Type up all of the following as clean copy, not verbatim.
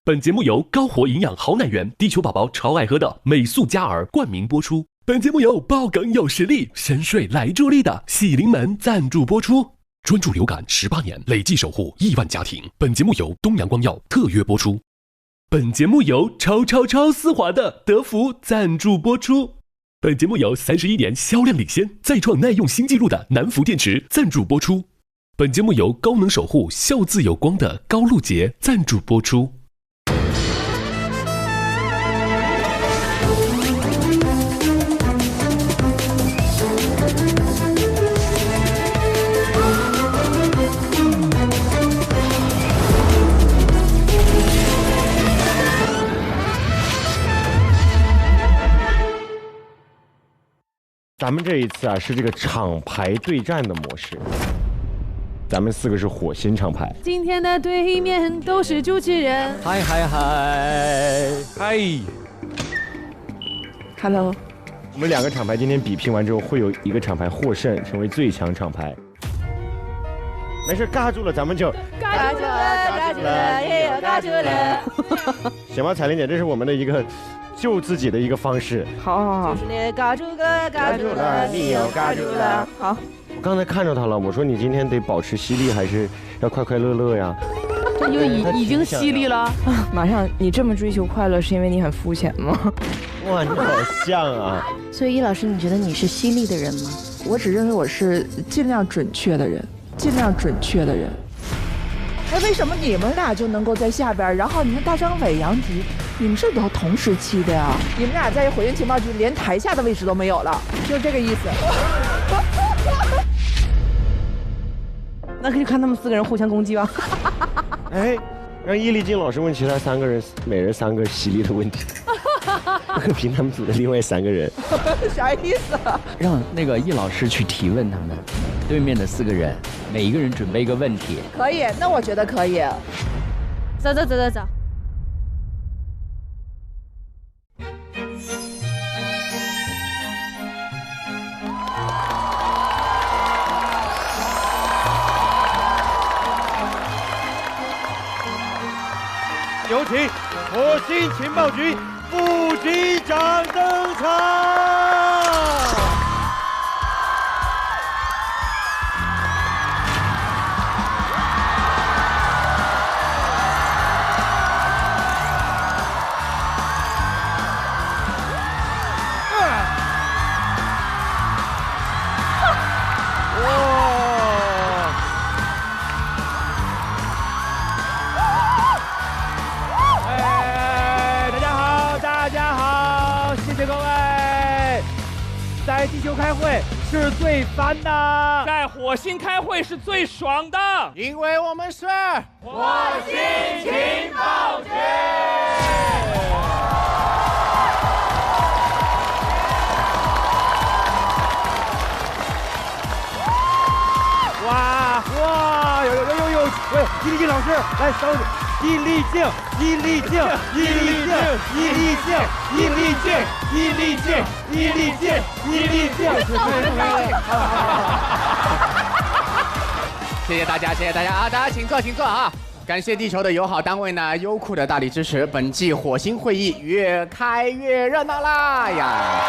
本节目由高活营养好奶源、地球宝宝超爱喝的美素佳儿冠名播出。本节目由爆梗有实力、深睡来助力的喜临门赞助播出。专注流感18年，累计守护亿万家庭。本节目由东阳光药特约播出。本节目由超丝滑的德芙赞助播出。本节目由31年销量领先、再创耐用新纪录的南孚电池赞助播出。本节目由高能守护笑字有光的高露洁赞助播出。咱们这一次啊是这个厂牌对战的模式，咱们4个是火星厂牌。今天的对面都是主持人。嗨 ，Hello。我们2个厂牌今天比拼完之后，会有一个厂牌获胜，成为最强厂牌。没事，尬住了咱们就尬住了，也有尬住了。行吧，彩玲姐，这是我们的一个救自己的一个方式。好，就是你尬住了，你又尬住了。好，我刚才看着他了，我说你今天得保持犀利，还是要快快乐乐呀？他就已经犀利了。马上，你这么追求快乐，是因为你很肤浅吗？哇，你好像啊！所以易老师，你觉得你是犀利的人吗？我只认为我是尽量准确的人。哎，为什么你们俩就能够在下边，然后你看大张伟、杨迪，你们是都同时期的呀？你们俩在火星情报局连台下的位置都没有了，就是这个意思。那可以看他们4个人互相攻击吧。哎，让易立竞老师问其他3个人，每人3个犀利的问题。凭他们组的另外3个人。啥意思啊？让那个易老师去提问他们，对面的4个人，每一个人准备一个问题。可以，那我觉得可以。走。有请火星情报局副局长登场。在地球开会是最烦的，在火星开会是最爽的，因为我们是火星情报局。哇，有，易立竞老师来稍等。易立竞，谢谢大家啊！大家请坐啊！感谢地球的友好单位呢，优酷的大力支持，本季火星会议越开越热闹啦呀！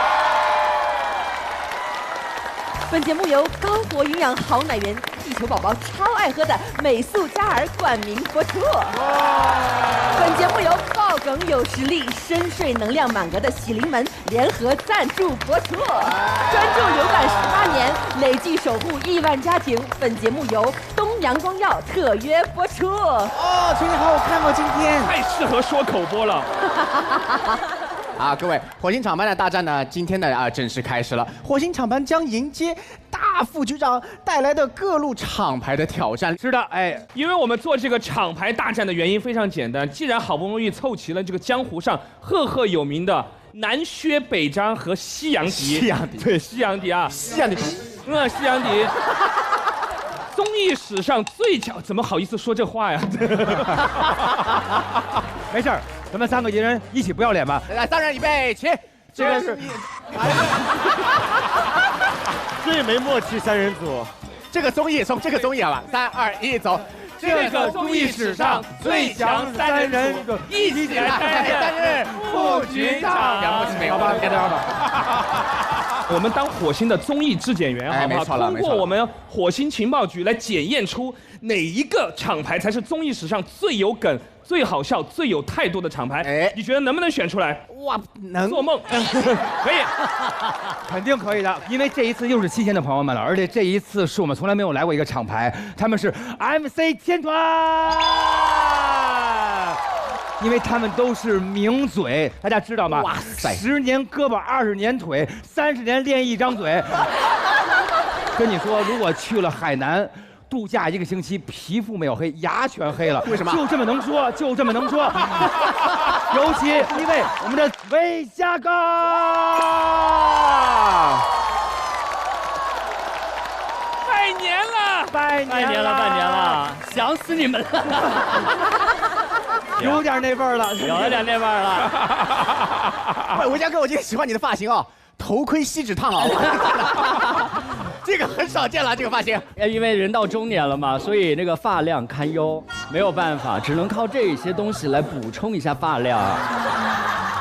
本节目由高活营养好奶源、地球宝宝超爱喝的美素佳儿冠名播出。本节目由爆梗有实力、深睡能量满格的喜临门联合赞助播出。专注流感18年，累计守护亿万家庭。本节目由东阳光药特约播出。哦，今天好好看哦，今天太适合说口播了。啊，各位，火星厂牌的大战呢，今天呢正式开始了。火星厂牌将迎接大副局长带来的各路厂牌的挑战。是的，哎，因为我们做这个厂牌大战的原因非常简单，既然好不容易凑齐了这个江湖上赫有名的南薛北张和西洋迪，西洋迪啊，西洋迪，综艺史上最强，怎么好意思说这话呀？没事儿，咱们3个人一起不要脸吧。来，3人预备起，这个是最没默契3人组。这个综艺从这个综艺好吧，3、2、1，走。这个综艺史上最强3人组，一起来担任副局长。了不起，好吧，别这样吧。我们当火星的综艺质检员，好不好？通过我们火星情报局来检验出哪一个厂牌才是综艺史上最有梗、最好笑、最有态度的厂牌。哎，你觉得能不能选出来？哇，能做梦，可以，肯定可以的，因为这一次又是新鲜的朋友们了，而且这一次是我们从来没有来过一个厂牌，他们是 MC 天团。因为他们都是名嘴，大家知道吗？哇塞，10年胳膊20年腿，30年练一张嘴。跟你说，如果去了海南度假1个星期，皮肤没有黑，牙全黑了。为什么？就这么能说，就这么能说。尤其一位我们的魏霞哥，拜年了，拜年了，想死你们了。有点那味儿了，有点那味儿了。喂，吴佳哥，我今天喜欢你的发型啊，头盔锡纸烫啊，这个很少见了，这个发型。因为人到中年了嘛，所以那个发量堪忧，没有办法，只能靠这些东西来补充一下发量。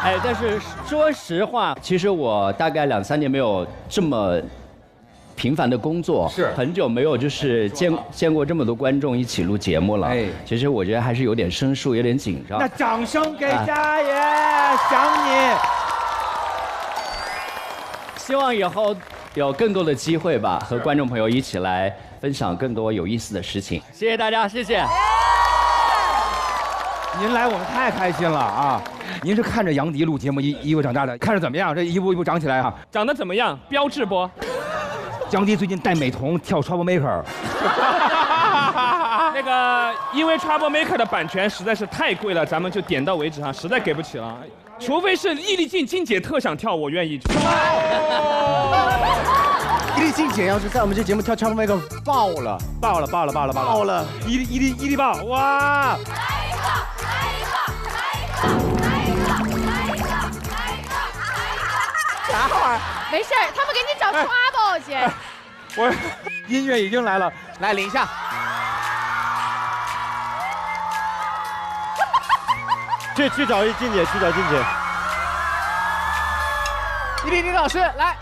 哎，但是说实话，其实我大概2、3年没有这么频繁的工作，是很久没有就是见过这么多观众一起录节目了。哎，其实我觉得还是有点生疏，有点紧张。那掌声给佳爷，想你。希望以后有更多的机会吧，和观众朋友一起来分享更多有意思的事情。谢谢大家，谢谢。您来我们太开心了啊！您是看着杨迪录节目一步长大的，看着怎么样？这一步一步长起来啊！长得怎么样？标致不？杨迪最近戴美瞳跳 Trouble Maker。那个，因为 Trouble Maker 的版权实在是太贵了，咱们就点到为止哈，实在给不起了。除非是易立竞姐特想跳，我愿意。易立竞姐要是在我们这节目跳 Trouble Maker 爆了，伊利爆，哇！啥会儿？没事儿，他们给你找 trouble 去。我音乐已经来了，来领一下。去找静姐，去找静姐。易立竞老师来。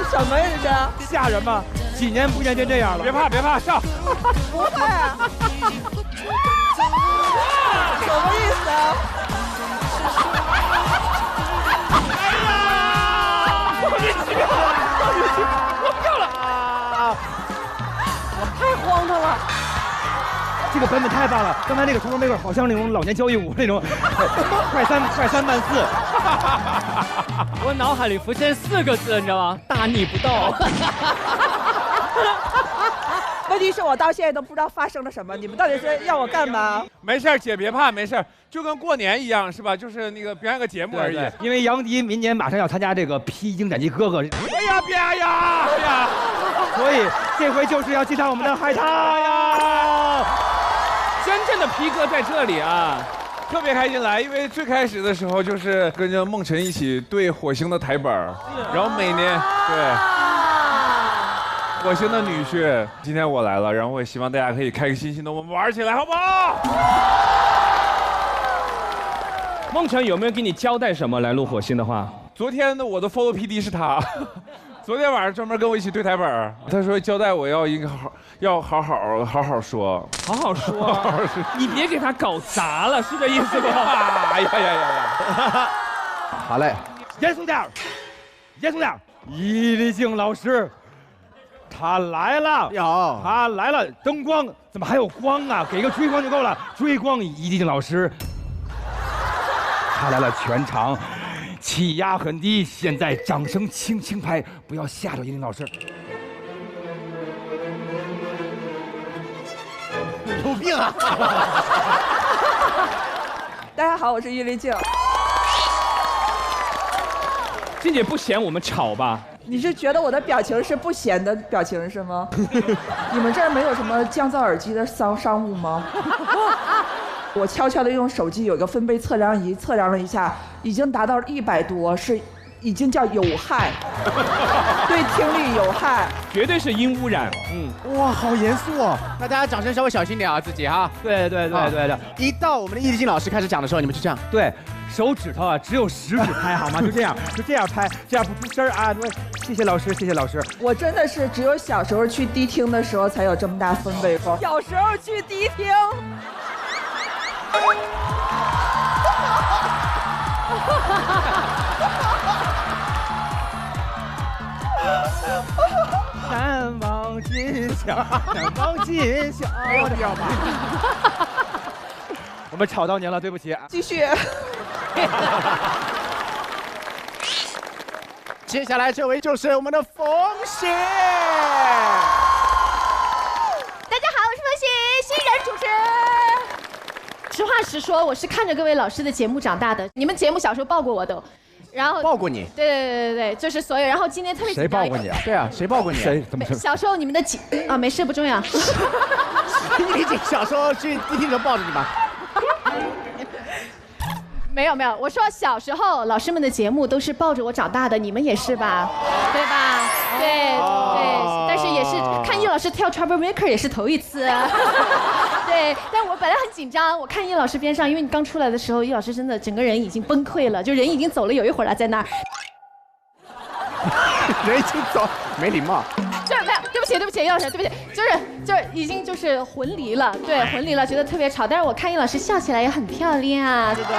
什么呀这是？吓人吗？几年不见变这样了。别怕，上。不会。什么意思啊？哎呀！莫名其妙，我不要了。太荒唐了。这个版本太棒了！刚才那个Trouble Maker好像那种老年交谊舞那种，快3慢4。我脑海里浮现4个字，你知道吗？大逆不道。问题是我到现在都不知道发生了什么，你们到底是要我干嘛？没事，姐别怕，没事，就跟过年一样，是吧？就是那个表演个节目而已。因为杨迪明年马上要参加这个《披荆斩棘哥哥》。哎呀，别呀！所以这回就是要祭奠我们的海涛呀！真正的皮哥在这里啊！特别开心来，因为最开始的时候就是跟着梦辰一起对火星的台本，然后每年对火星的女婿，今天我来了，然后我也希望大家可以开开心心的我们玩起来，好不好？梦辰有没有给你交代什么来录火星的话？昨天的我的 follow PD 是他。昨天晚上专门跟我一起对台本，他说交代我要好好说，你别给他搞砸了，是这意思吧？哎呀！好嘞，严肃点，易立竞老师，他来了，他来了，灯光怎么还有光啊？给个追光就够了，追光，易立竞老师，他来了，全场。气压很低，现在掌声轻轻拍，不要吓着易立竞老师。有病啊！大家好，我是易立竞。静姐不嫌我们吵吧？你是觉得我的表情是不咸的表情是吗？你们这儿没有什么降噪耳机的商务吗？我悄悄的用手机有一个分贝测量仪测量了一下，已经达到了100多，是已经叫有害，对听力有害，绝对是音污染。哇，好严肃哦！那大家掌声稍微小心点啊，自己哈。对。一到我们的易立竞老师开始讲的时候，你们就这样。对，手指头啊只有食指拍好吗？就这样拍，这样不出声啊。谢谢老师，谢谢老师。我真的是只有小时候去迪厅的时候才有这么大分贝风。小时候去迪厅。难忘今宵，难忘今宵。我的妈！我们吵到您了，对不起。继续。接下来这位就是我们的冯雪。大家好，我是冯雪，新人主持。实话实说，我是看着各位老师的节目长大的。你们节目小时候抱过我都，然后抱过你？对，就是所有。然后今天特别谁抱过你啊？对啊，谁抱过你？谁？怎么说？小时候你们的没事不重要。易立竞小时候去迪厅的抱着你吗？没有，我说小时候老师们的节目都是抱着我长大的，你们也是吧？对吧？对，但是也是看易老师跳 Trouble Maker 也是头一次。对，但我本来很紧张，我看易老师边上，因为你刚出来的时候，易老师真的整个人已经崩溃了，就人已经走了有一会儿了，在那儿。人已经走，没礼貌。这没有，对不起，易老师，对不起，就是已经就是魂离了，对，魂离了，觉得特别吵。但是我看易老师笑起来也很漂亮，是的。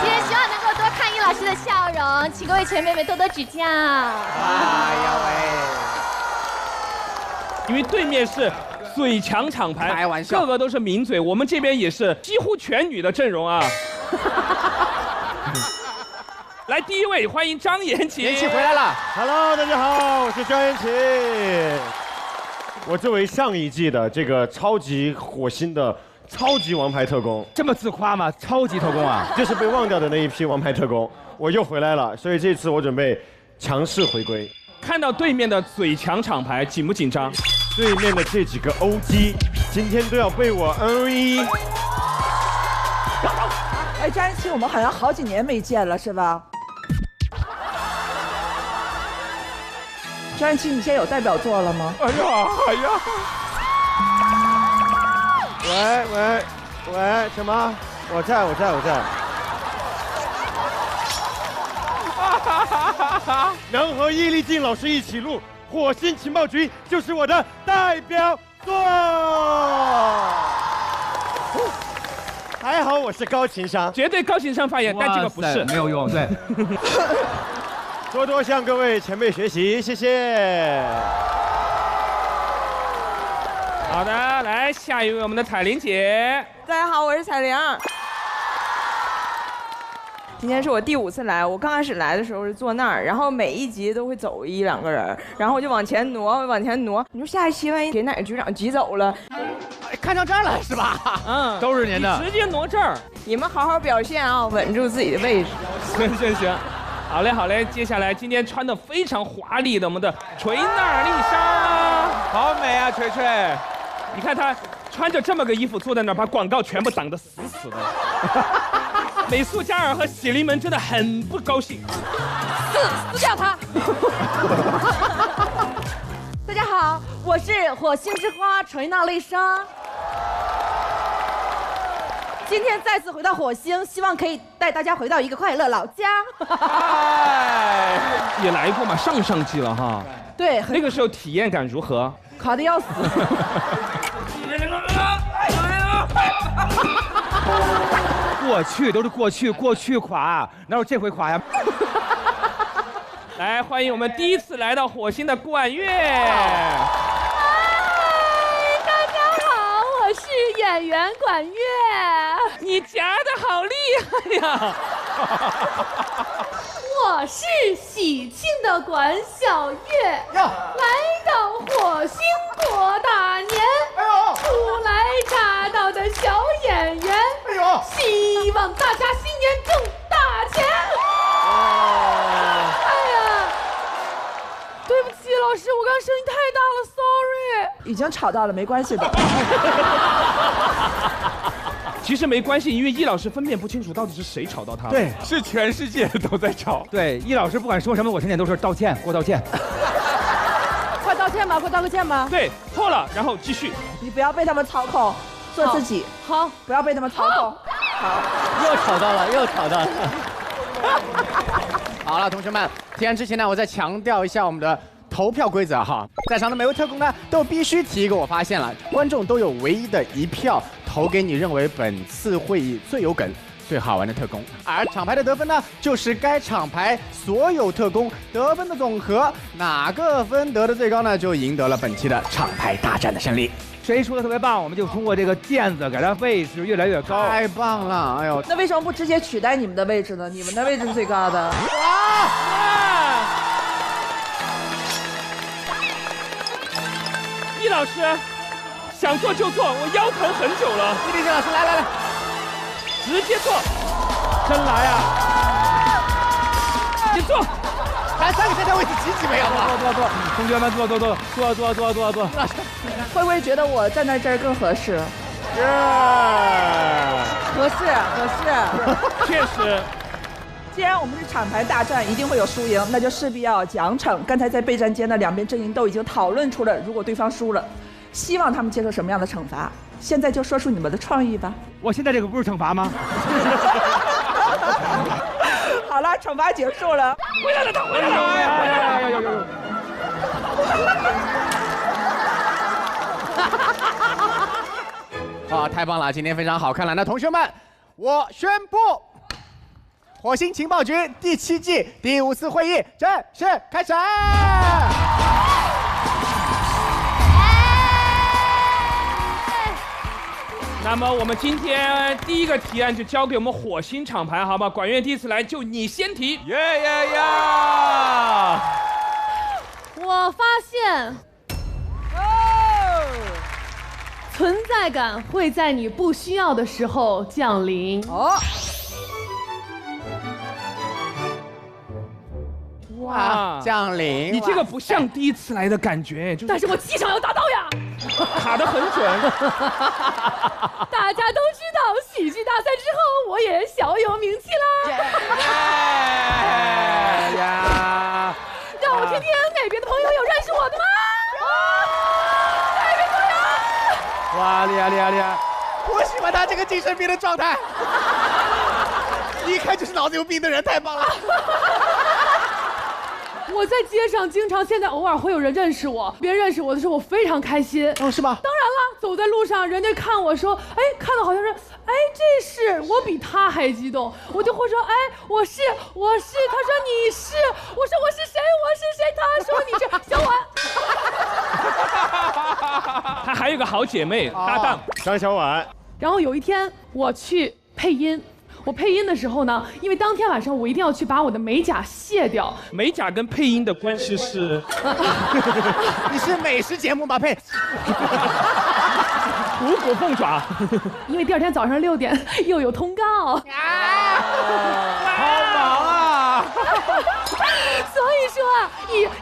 今天希望能够多看易老师的笑容，请各位前辈们多多指教。哎呀喂！因为对面是嘴强厂牌，开玩笑，个个都是名嘴，我们这边也是几乎全女的阵容啊。来，第一位，欢迎张延琪。延琪回来了 ，Hello， 大家好，我是张延琪。我作为上一季的这个超级火星的超级王牌特工，这么自夸吗？超级特工啊，就是被忘掉的那一批王牌特工，我又回来了，所以这次我准备强势回归。看到对面的嘴强厂牌，紧不紧张？对面的这几个 OG， 今天都要被我 NE。哎，张延琪，我们好像好几年没见了，是吧？张延琪，你现在有代表作了吗？哎呀！喂，什么？我在。能和易立竞老师一起录《火星情报局》就是我的代表作。还好我是高情商，绝对高情商发言，但这个不是没有用，对。多多向各位前辈学习，谢谢。好的，来下一位我们的彩玲姐。大家好，我是彩玲。今天是我第5次来，我刚开始来的时候是坐那儿，然后每一集都会走1、2个人，然后我就往前挪。你说下一期万一给哪个局长挤走了，看上这儿了是吧？都是您的，直接挪这儿。你们好好表现啊，稳住自己的位置。行。好嘞，接下来今天穿的非常华丽的我们的锤纳尔丽莎，好美啊，锤锤！你看她穿着这么个衣服坐在那儿，把广告全部挡得死死的。美素佳儿和喜临门真的很不高兴，撕掉他！大家好，我是火星之花锤纳丽莎。今天再次回到火星，希望可以带大家回到一个快乐老家。也来过嘛，上季了哈。对，那个时候体验感如何？卡得要死。过去都是过去垮，哪有这回垮呀？来，欢迎我们第一次来到火星的管乐。大家好，我是演员管乐。你夹的好厉害呀！我是喜庆的管小月，来到火星过大年，初来乍到的小演员，希望大家新年挣大钱。哎呀，对不起，老师，我刚声音太大了 ，sorry。已经吵到了，没关系的。其实没关系，因为易老师分辨不清楚到底是谁吵到他了。对，是全世界都在吵。对，易老师不管说什么，我听见都是道歉，给我道歉。快道歉吧，快道个歉吧。对，错了，然后继续。你不要被他们操控，做自己。好，不要被他们操控。好，又吵到了，又吵到了。好了，同学们，听完之前呢，我再强调一下我们的投票规则哈。在场的每位特工呢，都必须提一个我发现了，观众都有唯一的一票投给你认为本次会议最有梗、最好玩的特工，而厂牌的得分呢，就是该厂牌所有特工得分的总和，哪个分得的最高呢，就赢得了本期的厂牌大战的胜利。谁说的特别棒，我们就通过这个毽子给它位置越来越高。太棒了！哎呦，那为什么不直接取代你们的位置呢？你们的位置是最高的。易老师，想做就做，我腰疼很久了。易立新老师，来，直接做，真来啊！你坐，咱3个现在位置挤没有了。坐，同学们坐。会不会觉得我站在这儿更合适？合适。确实。既然我们是厂牌大战，一定会有输赢，那就势必要有奖惩。刚才在备战间呢，两边阵营都已经讨论出了，如果对方输了，希望他们接受什么样的惩罚。现在就说出你们的创意吧。我现在这个不是惩罚吗？好了，惩罚结束了。回来了，他回来了！啊，太棒了！今天非常好看了。那同学们，我宣布，火星情报局第7季第5次会议正式开始。那么我们今天第一个提案就交给我们火星厂牌，好吧？管院第一次来，就你先提。我发现，存在感会在你不需要的时候降临。哇，降临！你这个不像第一次来的感觉，但是我气场要达到呀，卡得很准。大家都知道，喜剧大赛之后，我也小有名气啦。让我听听哪边的朋友有认识我的吗？哪边朋友？哇，厉害！我喜欢他这个精神病的状态，一看就是脑子有病的人，太棒了。我在街上经常，现在偶尔会有人认识我，别人认识我的时候，我非常开心。哦，是吗？当然了，走在路上，人家看我说，哎，看到好像是，哎，这是我比他还激动，我就会说，哎，我是，他说你是，我说我是谁，他说你是小婉。他还有个好姐妹搭档张小婉。然后有一天我去配音。我配音的时候呢，因为当天晚上我一定要去把我的美甲卸掉。美甲跟配音的关系是？你是美食节目吗？配？五谷凤爪。因为第二天早上6点又有通告。好忙啊！所以说啊，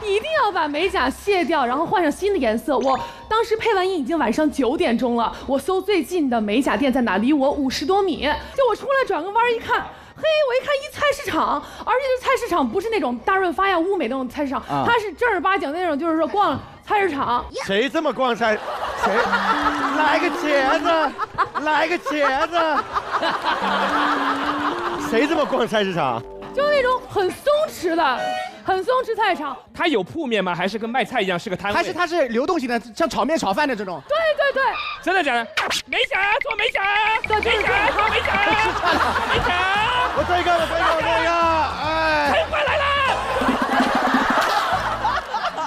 一定要把美甲卸掉，然后换上新的颜色。我当时配完音已经晚上9点钟了，我搜最近的美甲店在哪，离我50多米。就我出来转个弯一看，嘿，我一看一菜市场，而且这菜市场不是那种大润发呀、物美那种菜市场，它是正儿八经那种，就是说逛菜市场。谁这么逛菜？谁？来个茄子！谁这么逛菜市场？就那种很松弛菜场。它有铺面吗？还是跟卖菜一样是个摊位？还是它是流动性的，像炒面、炒饭的这种？对，真的假的？美甲做美甲，做美甲，我这个，哎，很快来了。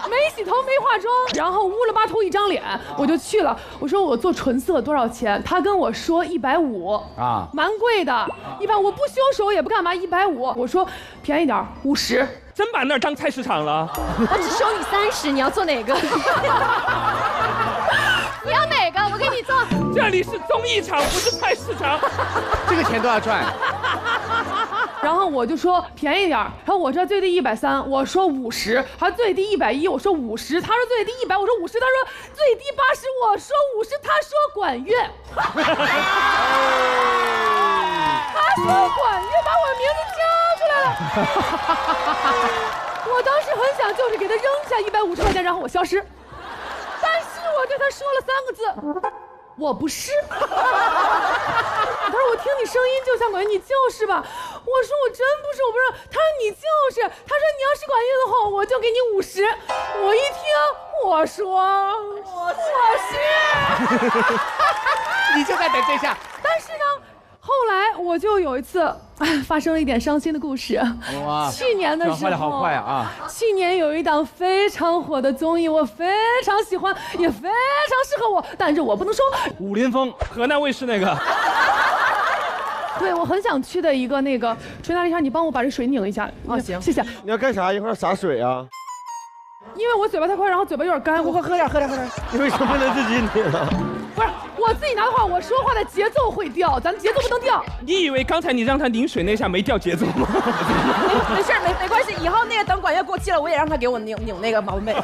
没洗头没化妆，然后乌了巴秃一张脸，我就去了。我说我做纯色多少钱？他跟我说150啊，蛮贵的。150我不修手也不干嘛，150。我说便宜点50。真把那儿当菜市场了。我只收你30，你要做哪个？你要哪个？我给你做。这里是综艺场，不是菜市场。这个钱都要赚。然后我就说便宜点，然后我这最低130，我说50，他最低110，我说50，他说最低100，我说50，他说最低80，我说50，他说管乐，他说管乐把我名字叫出来了，我当时很想就是给他扔下150块钱，然后我消失，但是我对他说了3个字。我不是，他说我听你声音就像管乐，你就是吧？我说我真不是，我不是。他说你就是，他说你要是管乐的话，我就给你50。我一听，我说我是，你就在等这下。但是呢，后来我就有一次，发生了一点伤心的故事。哇！去年的时候，转换的好快啊！去年有一档非常火的综艺，我非常喜欢，也非常适合我，但是我不能说。武林风，河南卫视那个。对，我很想去的一个那个锤大丽莎，你帮我把这水拧一下。啊，行，谢谢。你要干啥？一会儿洒水啊？因为我嘴巴太快，然后嘴巴有点干。我喝点。你为什么不能自己拧啊？不是，我自己拿的话，我说话的节奏会掉，咱节奏不能掉。你以为刚才你让他拧水那下没掉节奏吗？没事，没关系，以后那个等管乐过期了，我也让他给我拧那个毛妹。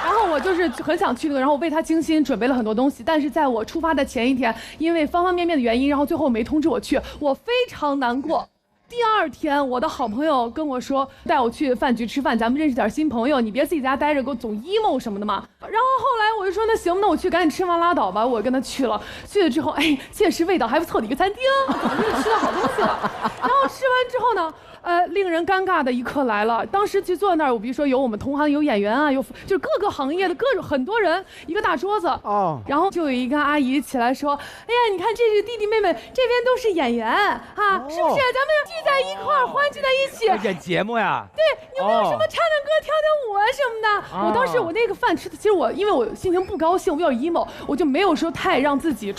然后我就是很想去那个，然后我为他精心准备了很多东西，但是在我出发的前一天，因为方方面面的原因，然后最后没通知我去，我非常难过。第2天，我的好朋友跟我说，带我去饭局吃饭，咱们认识点新朋友，你别自己在家待着，给我总 emo 什么的嘛。然后后来我就说，那行，那我去赶紧吃完拉倒吧。我跟他去了之后，哎，确实味道还不错的一个餐厅，咱们就吃到好东西了。然后吃完之后呢，令人尴尬的一刻来了。当时去坐在那儿，我比如说有我们同行，有演员啊，有就是各个行业的很多人，一个大桌子。哦。然后就有一个阿姨起来说：“哎呀，你看这是弟弟妹妹，这边都是演员啊，是不是？咱们聚在一块儿，欢聚在一起。”演节目呀？对，有没有什么唱唱歌、跳跳舞啊什么的？我当时我那个饭吃的，其实因为我心情不高兴，我有点 emo， 我就没有说太让自己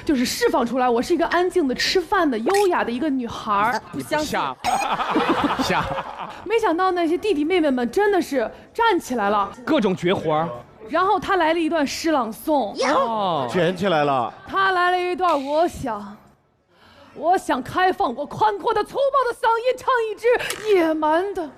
就是释放出来。我是一个安静的吃饭的、优雅的一个女孩。不相信。下，没想到那些弟弟妹妹们真的是站起来了，各种绝活。然后他来了一段诗朗诵，卷起来了。他来了一段，我想开放我宽阔的粗暴的嗓音，唱一支野蛮的、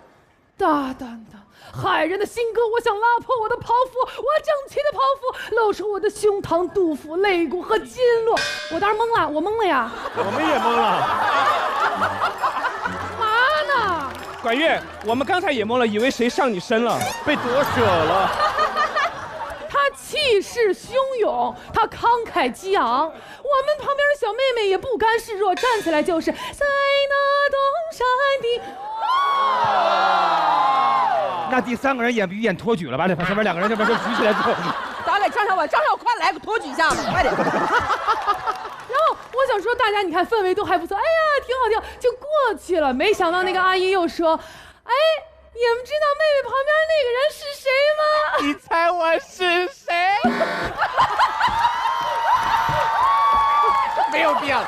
大胆的、骇人的新歌。我想拉破我的袍服，我整齐的袍服，露出我的胸膛、肚腹、肋骨和筋络。我当时懵了，我懵了呀。我们也懵了。管乐，我们刚才也懵了，以为谁上你身了，被夺舍了。他气势汹涌，他慷慨激昂，我们旁边的小妹妹也不甘示弱，站起来就是在那东山的。那第3个人演不演托举了吧？得把前面2个人这边就举起来做。咱给张小伟，快来个托举一下子，快点。然后我想说，大家你看氛围都还不错，哎呀，挺好，就过去了。没想到那个阿姨又说，哎，你们知道妹妹旁边那个人是谁吗？你猜我是谁？没有必要。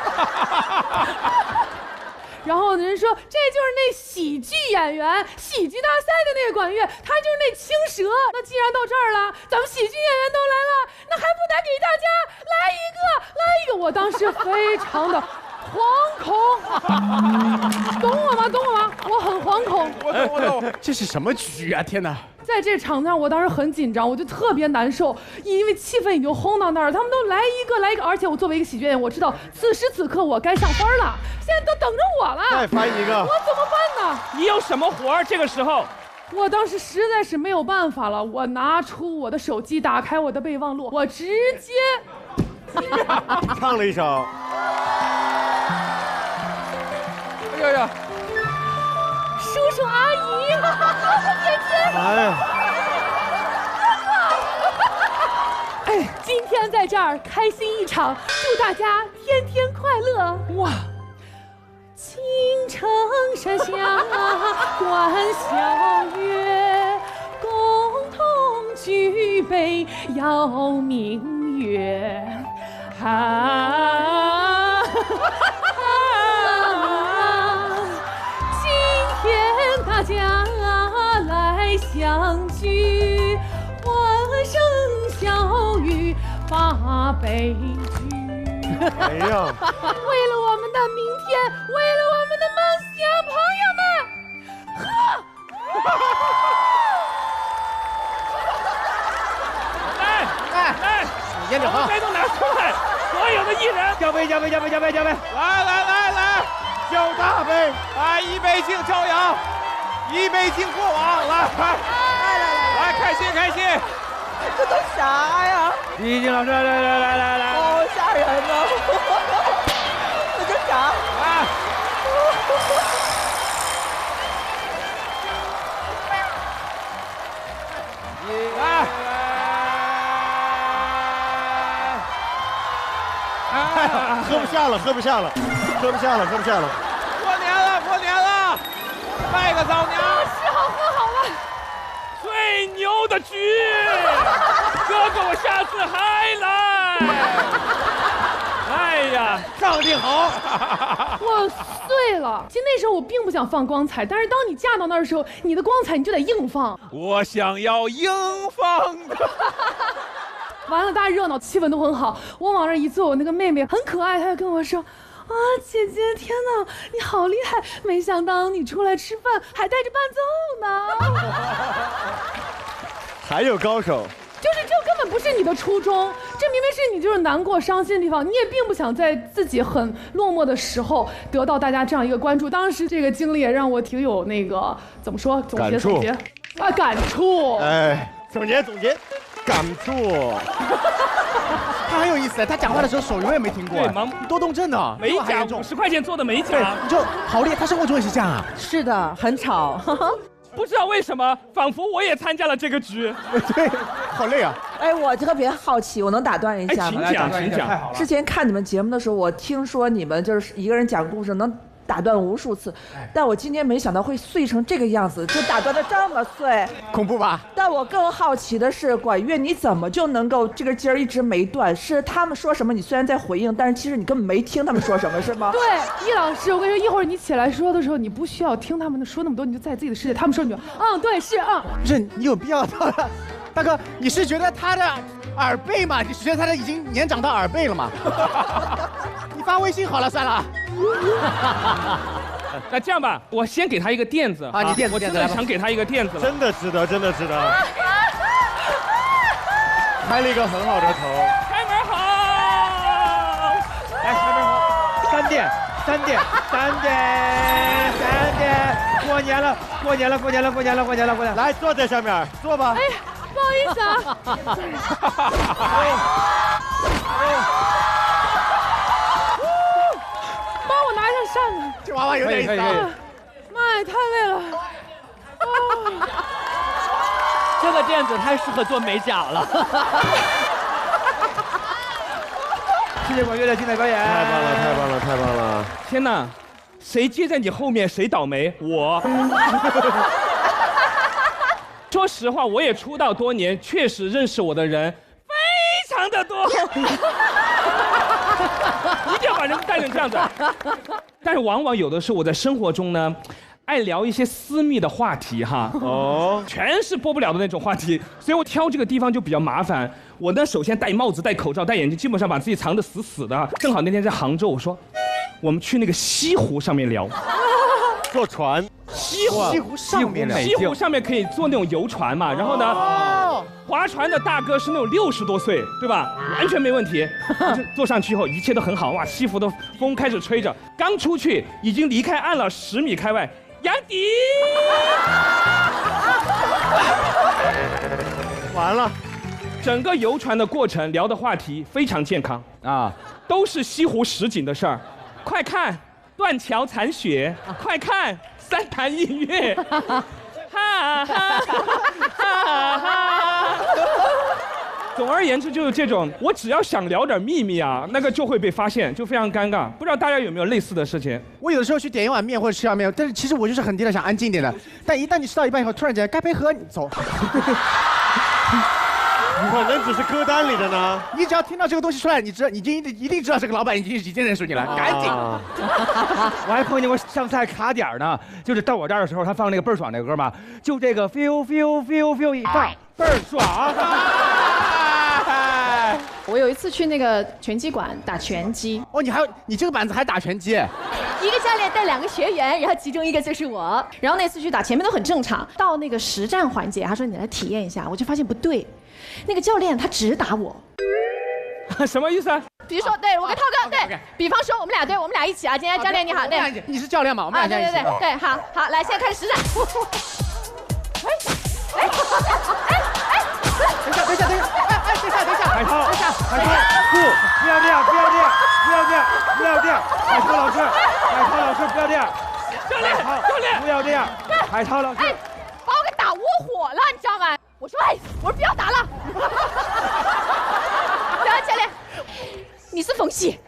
然后人说，这就是那喜剧演员、喜剧大赛的那个管乐，他就是那青蛇。那既然到这儿了，咱们喜剧演员都来了，那还不得给大家来一个？我当时非常的惶恐，懂我吗？我很惶恐。我懂。这是什么局啊？天哪！在这场上，我当时很紧张，我就特别难受，因为气氛已经烘到那儿，他们都来一个，而且我作为一个喜剧演员，我知道此时此刻我该上班了，现在都等着我了。再翻一个，我怎么办呢？你有什么活儿？这个时候，我当时实在是没有办法了，我拿出我的手机，打开我的备忘录，我直接唱了一首。哎呀！叔叔阿姨，哥哥姐姐，哎，今天在这儿开心一场，祝大家天天快乐！哇！青城山下观晓月，共同举杯邀明月。今天大家来相聚，欢声笑语把杯举。哎呀，为了我们的明天，为了我们的梦想，朋友们，喝！来，烟酒喝，杯都拿出来，所有的艺人，交杯，来，交大杯，来一杯敬朝阳，一杯敬过往，来，开心。这都啥呀？李静老师，来，好吓人呐！这啥？喝不下了。过年了，拜个早年。吃好喝好了。最牛的局，哥哥我下次还来。哎呀，账定好。我碎了。其实那时候我并不想放光彩，但是当你嫁到那儿的时候，你的光彩你就得硬放。我想要硬放的。完了，大家热闹，气氛都很好。我往那儿一坐，我那个妹妹很可爱，她就跟我说：“啊，姐姐，天哪，你好厉害！没想到你出来吃饭还带着伴奏呢。”还有高手。就是这根本不是你的初衷，这明明是你就是难过、伤心的地方，你也并不想在自己很落寞的时候得到大家这样一个关注。当时这个经历也让我挺有那个怎么说？总结啊，感触。哎，总结。感触，他很有意思，他讲话的时候手永远没停过，多动症的，美甲50块钱做的美甲，你就好厉害，他生活中也是这样啊？是的，很吵，不知道为什么，仿佛我也参加了这个局，对，好累啊！哎，我特别好奇，我能打断一下吗？请讲。之前看你们节目的时候，我听说你们就是一个人讲故事能打断无数次，但我今天没想到会碎成这个样子，就打断的这么碎，恐怖吧？但我更好奇的是，管乐你怎么就能够这个劲儿一直没断？是他们说什么，你虽然在回应，但是其实你根本没听他们说什么，是吗？对，易老师，我跟你说，一会儿你起来说的时候，你不需要听他们说那么多，你就在自己的世界。他们说你就，对，是不是你有必要的，大哥，你是觉得他的耳背吗？你是觉得他的已经年长到耳背了吗？你发微信好了，算了。那这样吧，我先给他一个垫子啊！你垫子，我真的想给他一个垫子了，真的值得。开了一个很好的头，开门好，来开门好，3点，过年了，来坐在上面，坐吧。哎，不好意思啊。帮我拿一下扇子。这娃娃有点意思啊！妈呀，太累了。这个垫子太适合做美甲了。谢谢管乐的精彩表演，太棒了！天哪，谁接在你后面谁倒霉？我。说实话，我也出道多年，确实认识我的人非常的多。一定要把人带成这样子。但是往往有的时候我在生活中呢，爱聊一些私密的话题哈，全是播不了的那种话题，所以我挑这个地方就比较麻烦。我呢，首先戴帽子、戴口罩、戴眼镜，基本上把自己藏得死死的。正好那天在杭州，我说，我们去那个西湖上面聊，坐船。西湖上面可以坐那种游船嘛，然后呢，划船的大哥是那种60多岁，对吧？完全没问题。就坐上去以后，一切都很好，哇，西湖的风开始吹着，刚出去已经离开岸了10米开外，杨迪，完了。整个游船的过程聊的话题非常健康啊，都是西湖实景的事儿。快看断桥残雪，快看三潭印月，哈哈哈哈！总而言之就是这种，我只要想聊点秘密啊，那个就会被发现，就非常尴尬。不知道大家有没有类似的事情？我有的时候去点一碗面或者吃碗面，但是其实我就是很低的想安静一点的，但一旦你吃到一半以后，突然间该杯喝，你走。可能只是歌单里的呢。你只要听到这个东西出来，你一定知道这个老板已经认识你了，赶紧。我还碰见过上菜卡点呢，就是到我这儿的时候，他放那个倍儿爽那个歌嘛，就这个 feel 一放倍儿爽。我有有一次去那个拳击馆打拳击。哦，你这个板子还打拳击？一个教练带2个学员，然后其中一个就是我。然后那次去打，前面都很正常，到那个实战环节，他说你来体验一下，我就发现不对，那个教练他只打我。什么意思啊？比如说，对我跟涛哥，对，比方说我们俩对，我们俩一起啊。今天教练你好，对，你是教练嘛？我们俩一起。对，好，来，现在开始实战。等一下，海涛，不要这样，海涛老师，不要这样，教练，不要这样，海涛老师，把我给打窝火了，你知道吗？我说不要打了。然后教练，你是冯曦，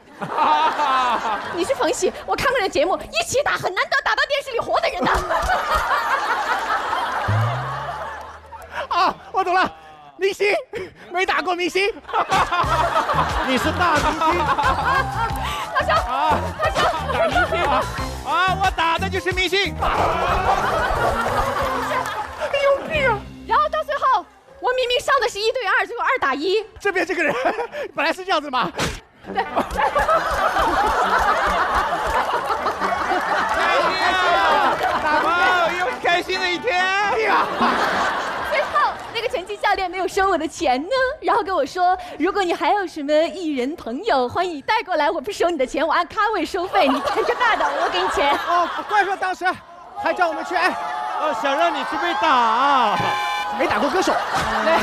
你是冯曦，我看过你的节目，一起打很难得打到电视里活的人的。啊，我懂了，明星没打过明星，你是大明星。他说打明星啊，我打的就是明星。有病啊！然后到最后，我明明上的是1对2，结果2打1。这边这个人本来是这样子嘛。对。开心啊！打包又开心的一天呀！最后那个拳击教练没有收我的钱呢，然后跟我说，如果你还有什么艺人朋友，欢迎你带过来，我不收你的钱，我按咖位收费，你看个大的，我给你钱。哦，怪不得当时还叫我们去，想让你去被打，没打过歌手。对，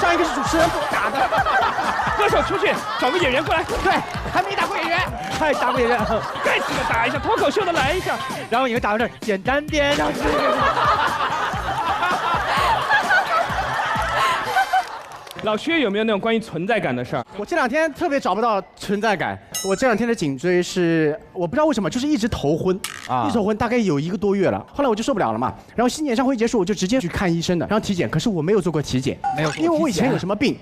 上一个是主持人不打的，歌手出去找个演员过来。对，还没打过演员，还打过演员，该死的打一下，脱口秀的来一下，然后你们打到这儿简单点，然后老薛有没有那种关于存在感的事儿？我这2天特别找不到存在感。我这2天的颈椎是我不知道为什么，就是一直头昏一直头昏，大概有1个多月了。后来我就受不了了嘛，然后新演唱会结束，我就直接去看医生的，然后体检。可是我没有做过体检，因为我以前有什么病，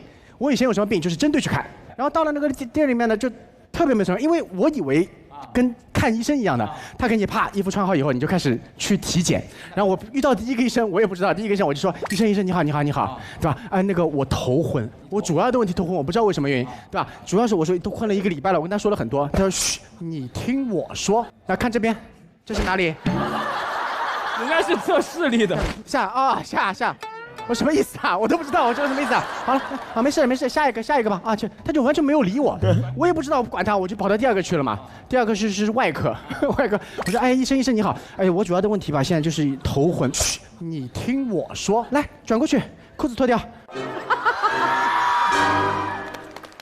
就是针对去看。然后到了那个店里面呢，就特别没什么，因为我以为跟看医生一样的，他给你啪衣服穿好以后，你就开始去体检。然后我遇到第一个医生，我也不知道，第一个医生我就说，医生你好，对吧？那个我头昏，我主要的问题头昏，我不知道为什么原因，对吧？主要是我说都昏了1个礼拜了，我跟他说了很多，他说嘘，你听我说。来看这边，这是哪里？人家是测视力的。下。我什么意思啊？我都不知道我这个什么意思啊？好了，没事，下一个吧。啊，他就完全没有理我，我也不知道，不管他，我就跑到第2个去了嘛。第2个是外科，我说医生你好，我主要的问题吧，现在就是头昏。嘘，你听我说，来转过去，裤子脱掉。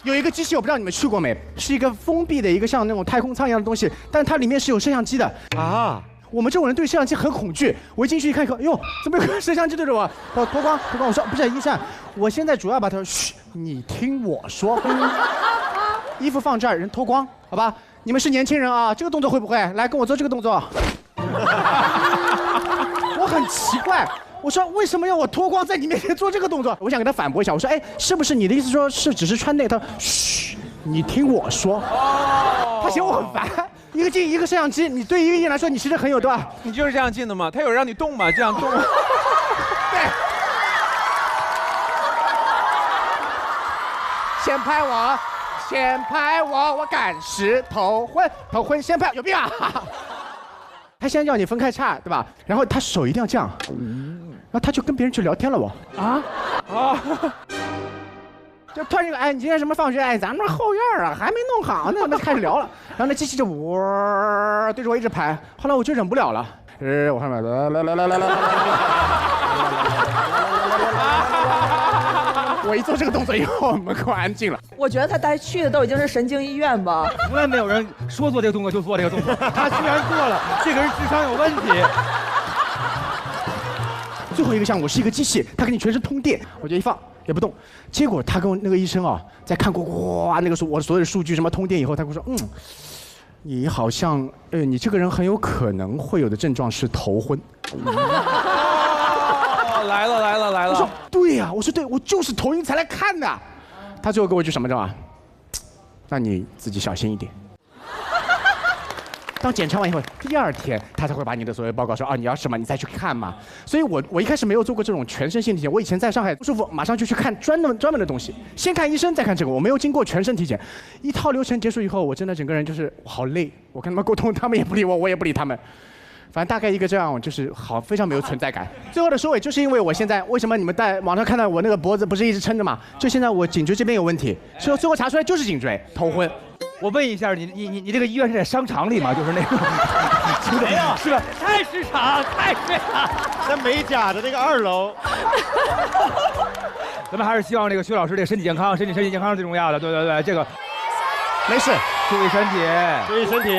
有一个机器，我不知道你们去过没，是一个封闭的一个像那种太空舱一样的东西，但是它里面是有摄像机的啊。我们这种人对摄像机很恐惧，我一进去一看，哎呦，怎么有个摄像机对着我？脱光。我说不是医生，我现在主要把它嘘，你听我说。衣服放这儿，人脱光，好吧？你们是年轻人啊，这个动作会不会？来跟我做这个动作。我很奇怪，我说为什么要我脱光在你面前做这个动作？我想给他反驳一下，我说是不是你的意思说是只是穿内？他说嘘，你听我说。他嫌我很烦。一个镜一个摄像机，你对一个艺人来说，你其实很有对吧？你就是这样进的吗？他有让你动吗？这样动。对。先拍我，我赶时头昏先拍，有病啊！他先叫你分开叉，对吧？然后他手一定要这样，然后他就跟别人去聊天了，就突然就你今天什么放学？咱们后院啊还没弄好呢，那开始聊了。然后那机器就对着我一直拍，后来我就忍不了了，我看看，我一做这个动作以后，门口安静了。我觉得他带去的都已经是神经医院吧。从来没有人说做这个动作就做这个动作，他居然做了，这个人智商有问题。最后一个项目是一个机器，它给你全身通电，我就一放也不动。结果他跟我那个医生在看过那个我所有的数据什么通电以后，他跟我说你好像你这个人很有可能会有的症状是头昏。来了。我说对呀，我说对，我就是头晕才来看的。他最后给我一句什么症啊？那你自己小心一点。当检查完以后，第2天他才会把你的所有报告说啊你要什么你再去看嘛。所以我一开始没有做过这种全身性体检，我以前在上海不舒服马上就去看专门的东西，先看医生再看这个，我没有经过全身体检。一套流程结束以后，我真的整个人就是好累，我跟他们沟通，他们也不理我，我也不理他们。反正大概一个这样，就是好，非常没有存在感。最后的收尾就是因为我现在为什么你们在网上看到我那个脖子不是一直撑着嘛？就现在我颈椎这边有问题，最后查出来就是颈椎头昏。我问一下你这个医院是在商场里吗？就是那个没有，是吧？菜市场，在美甲的那个2楼。咱们还是希望这个薛老师这个身体健康，身体健康是最重要的。对，这个没事，注意身体，注意身体。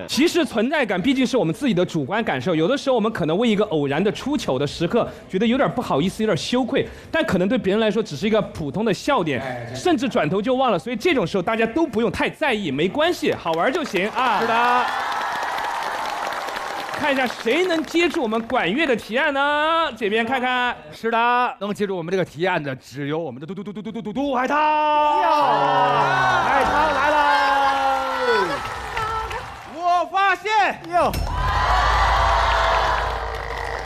其实存在感毕竟是我们自己的主观感受，有的时候我们可能为一个偶然的出糗的时刻，觉得有点不好意思，有点羞愧，但可能对别人来说只是一个普通的笑点，甚至转头就忘了。所以这种时候大家都不用太在意，没关系，好玩就行啊。是的。看一下谁能接住我们管乐的提案呢？这边看看。是的，能接住我们这个提案的只有我们的杜海涛。海涛来了。我发现哟，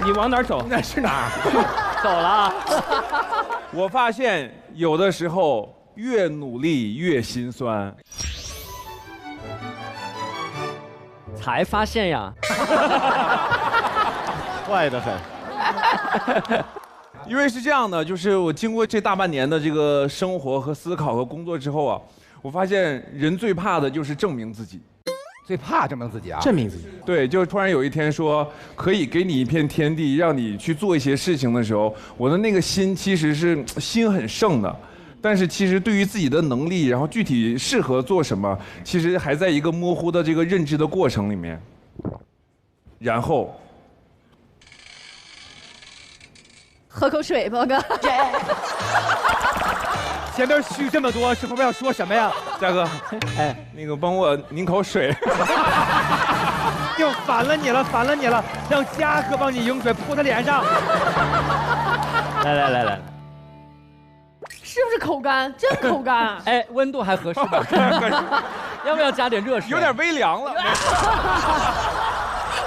你往哪儿走？那是哪儿？走了。我发现有的时候越努力越心酸。才发现呀，坏得很。因为是这样的，就是我经过这大半年的这个生活和思考和工作之后啊，我发现人最怕的就是证明自己。最怕证明自己啊？证明自己。对，就突然有一天说可以给你一片天地，让你去做一些事情的时候，我的那个心其实是心很盛的。但是其实对于自己的能力，然后具体适合做什么，其实还在一个模糊的这个认知的过程里面。然后，喝口水，宝哥。前面嘘这么多，是后面要说什么呀？嘉哥，哎，那个帮我拧口水。又反了你了，让嘉哥帮你拧水泼他脸上。来。是不是口干？真口干。哎，温度还合适吧？要不要加点热水？有点微凉了。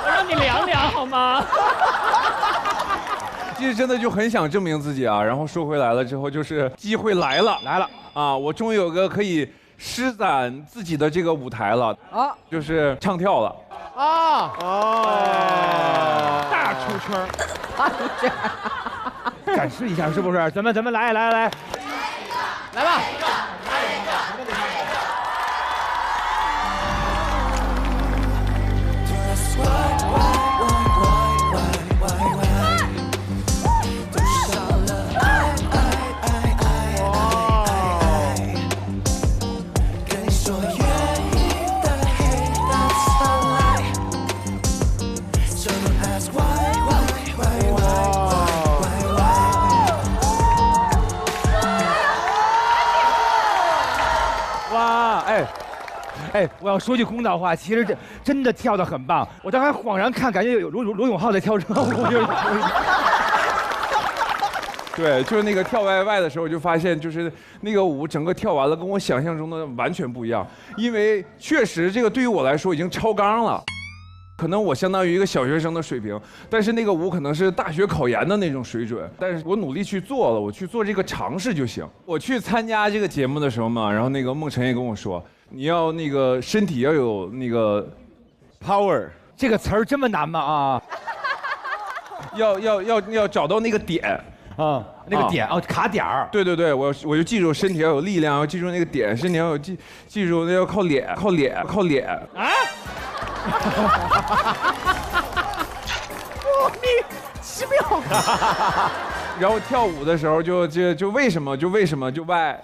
我让你凉凉好吗？其实真的就很想证明自己啊，然后说回来了之后，就是机会来了啊！我终于有个可以施展自己的这个舞台了啊，就是唱跳了啊！大出圈，展示一下是不是？咱们来吧！哎，我要说句公道话，其实这真的跳得很棒。我刚才恍然看，感觉有罗永浩在跳车，我觉得。对，就是那个跳YY的时候，我就发现，就是那个舞整个跳完了，跟我想象中的完全不一样。因为确实这个对于我来说已经超纲了，可能我相当于一个小学生的水平，但是那个舞可能是大学考研的那种水准。但是我努力去做了，我去做这个尝试就行。我去参加这个节目的时候嘛，然后那个孟晨也跟我说，你要那个身体要有那个 power， 这个词儿这么难吗？啊，要找到那个点。啊，那个点哦，卡点儿。对，我就记住身体要有力量，要记住那个点，身体要有记住那要靠脸啊！莫名其妙。然后跳舞的时候就为什么就歪。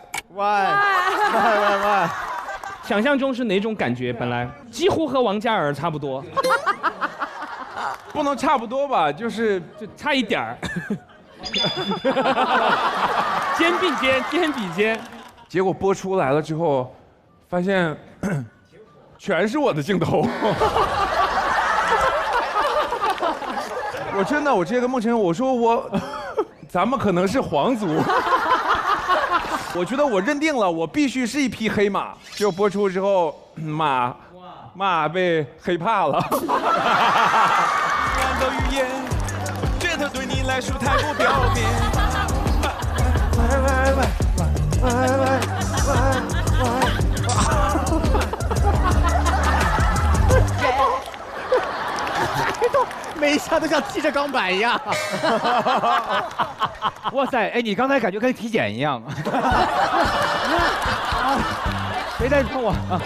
想象中是哪种感觉？本来几乎和王嘉尔差不多，不能差不多吧？就差一点儿。肩并肩，结果播出来了之后，发现全是我的镜头。我真的，我直接跟孟晨我说咱们可能是皇族。我觉得我认定了，我必须是一匹黑马。结果播出之后，马骂被黑怕了。的语言，觉得对你来说太不表面。每一下都像踢着钢板一样。哇塞，哎，你刚才感觉跟体检一样。别再碰我啊！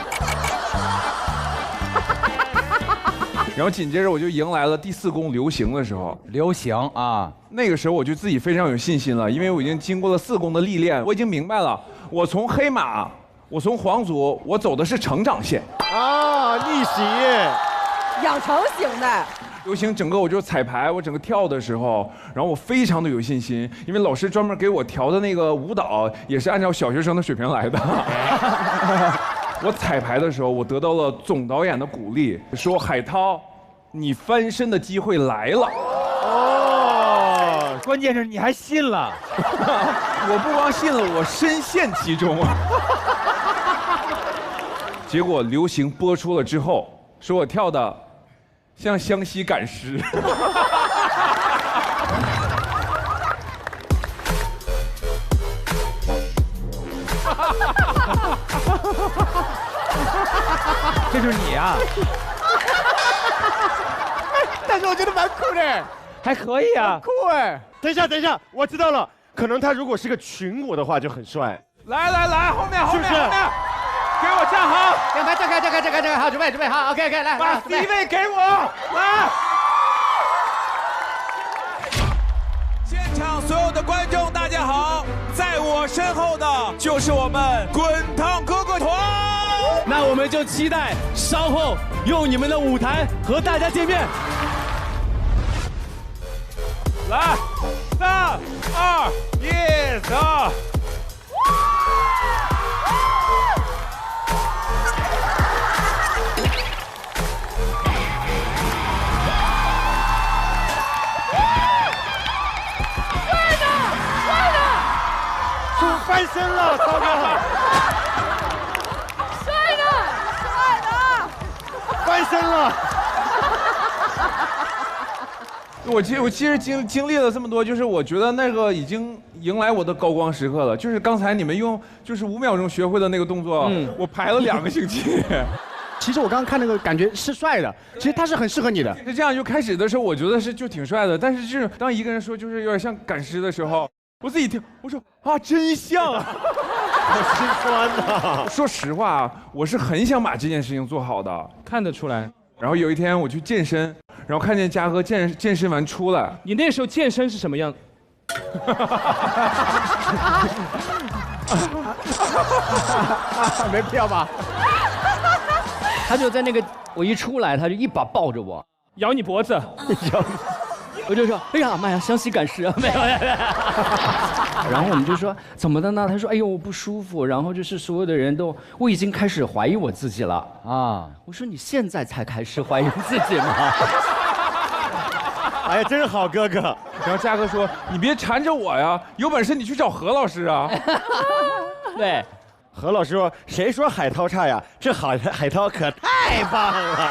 然后紧接着我就迎来了第4宫流行的时候。流行啊，那个时候我就自己非常有信心了，因为我已经经过了4宫的历练，我已经明白了，我从黑马，我从皇族，我走的是成长线。啊，逆袭，养成型的。流行整个我就彩排，我整个跳的时候，然后我非常的有信心，因为老师专门给我调的那个舞蹈也是按照小学生的水平来的。我彩排的时候，我得到了总导演的鼓励，说海涛，你翻身的机会来了。哦，关键是你还信了。我不光信了，我深陷其中。结果流行播出了之后，说我跳的像湘西赶尸。这就是你啊！但是我觉得蛮酷的，还可以啊，酷哎！等一下，等一下，我知道了，可能他如果是个群舞的话就很帅。来来来，后面后面是不是后面，给我站好，站开站开站开站开站开，好，准备好 ，OK 来，把 C 位给我，来。现场所有的观众，大家好，在我身后的就是我们滚烫哥哥团。那我们就期待稍后用你们的舞台和大家见面。来，3、2、1，走。翻身了，涛哥！帅的，翻身了！我其实经历了这么多，就是我觉得那个已经迎来我的高光时刻了。就是刚才你们用就是5秒钟学会的那个动作，我排了2个星期。其实我刚刚看那个感觉是帅的，其实他是很适合你的。是这样，就开始的时候我觉得就挺帅的，但是就是当一个人说就是有点像赶尸的时候。我自己听，我说啊，真像啊，好心酸呐。说实话，我是很想把这件事情做好的，看得出来。然后有一天我去健身，然后看见嘉哥健身完出来，你那时候健身是什么样？没必要吧？他就在那个我一出来，他就一把抱着我，咬你脖子，咬。我就说，哎呀妈呀，湘西赶尸啊，没有。然后我们就说怎么的呢？他说，哎呦，我不舒服。然后就是所有的人都，我已经开始怀疑我自己了啊。我说你现在才开始怀疑自己吗？哎呀，真是好哥哥。然后嘉哥说，你别缠着我呀，有本事你去找何老师啊。对，何老师说，谁说海涛差呀？这海涛可太棒了。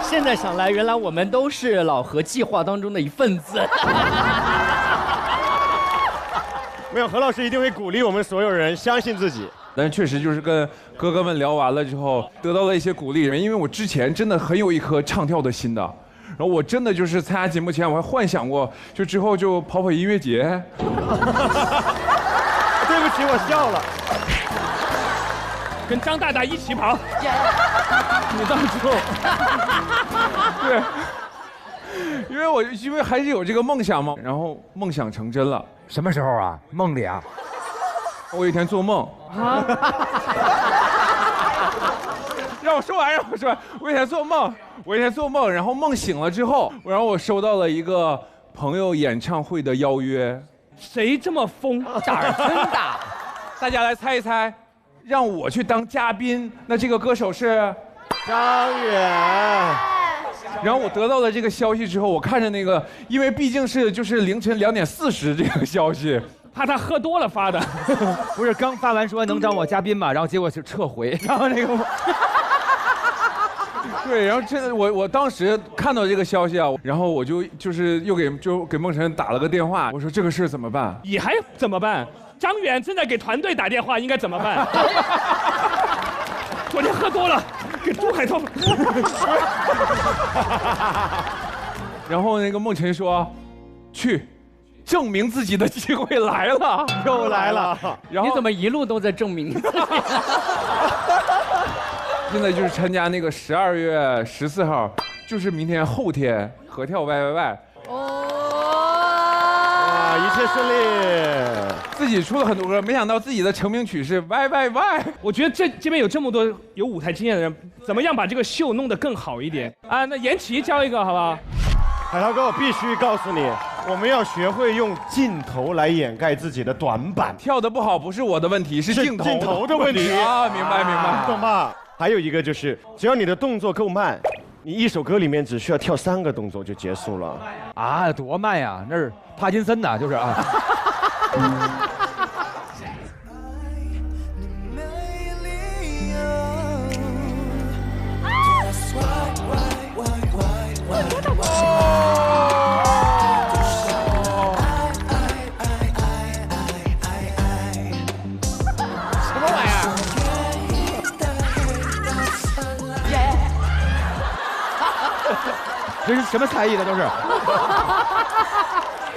现在想来，原来我们都是老何计划当中的一份子。没有，何老师一定会鼓励我们所有人相信自己。但是确实就是跟哥哥们聊完了之后，得到了一些鼓励。因为我之前真的很有一颗唱跳的心的，然后我真的就是参加节目前，我还幻想过，就之后就跑音乐节。对不起，我笑了。跟张大大一起跑。你到时候，对，因为还是有这个梦想嘛，然后梦想成真了。什么时候啊？梦里啊？我有一天做梦啊，让我说完。我有一天做梦，然后梦醒了之后，然后我收到了一个朋友演唱会的邀约。谁这么疯？胆儿真大！大家来猜一猜。让我去当嘉宾，那这个歌手是张远。然后我得到了这个消息之后，我看着那个，因为毕竟是就是凌晨2点40这个消息，怕他喝多了发的。不是刚发完说能当我嘉宾嘛，然后结果就撤回，然后那个。对，然后真的，我当时看到这个消息啊，然后我就是又给梦辰打了个电话，我说这个事怎么办？你还怎么办？张远正在给团队打电话，应该怎么办？昨天喝多了，给朱海涛。然后那个梦辰说，去，证明自己的机会来了，又来了。然后你怎么一路都在证明？现在就是参加那个12月14号，就是明天后天合跳 YYY。哇，一切顺利。自己出了很多歌，没想到自己的成名曲是 YYY。我觉得这边有这么多有舞台经验的人，怎么样把这个秀弄得更好一点啊？那延琪教一个好不好？海涛哥，我必须告诉你，我们要学会用镜头来掩盖自己的短板。跳得不好不是我的问题，是镜头的问题啊！明白明白，懂吧？还有一个就是，只要你的动作够慢，你一首歌里面只需要跳3个动作就结束了。啊，多慢呀！那是帕金森呐，就是啊。这是什么才艺的都是？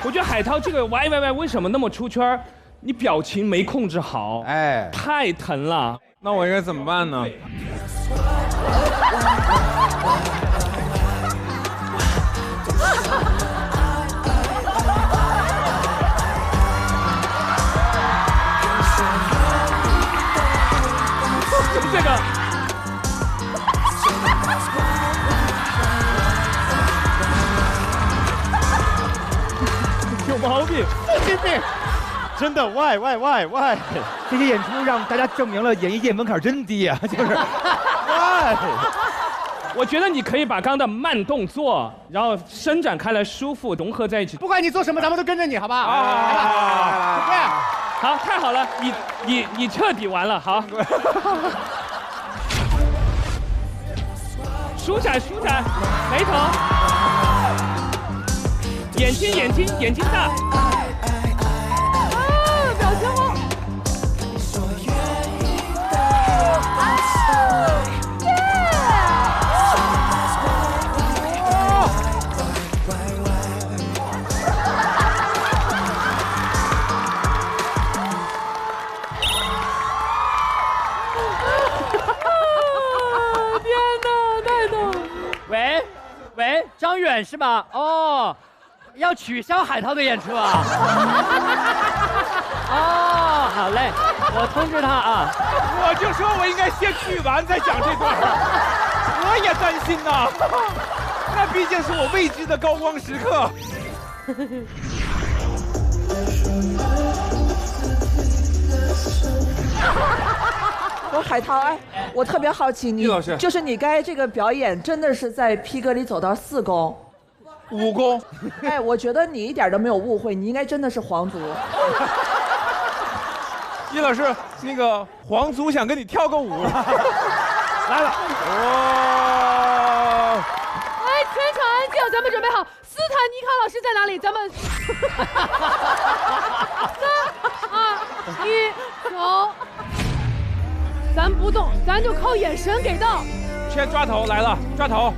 我觉得海涛这个 YYY 为什么那么出圈？你表情没控制好，哎，太疼了。那我应该怎么办呢？这个。有毛病，神经病！真的 why， 这些演出让大家证明了演艺界门槛真低啊！就是 why。我觉得你可以把刚刚的慢动作，然后伸展开来，舒服融合在一起。不管你做什么，咱们都跟着你，好吧？啊，这样，好，太好了，你彻底完了，好。舒展，眉头。眼睛大，表情好。天哪，太逗了！喂，张远是吧？哦。要取消海涛的演出啊！哦，好嘞，我通知他啊。我就说我应该先去完再讲这段，我也担心呐。那毕竟是我未知的高光时刻。我海涛，哎，我特别好奇，你就是你该这个表演真的是在 P 歌里走到4公。5公，哎，我觉得你一点都没有误会，你应该真的是皇族。叶老师，那个皇族想跟你跳个舞，来了。哦！哎，全场安静，咱们准备好。斯坦尼康老师在哪里？咱们3、2、1，走。咱不动，咱就靠眼神给到。先抓头来了，抓头。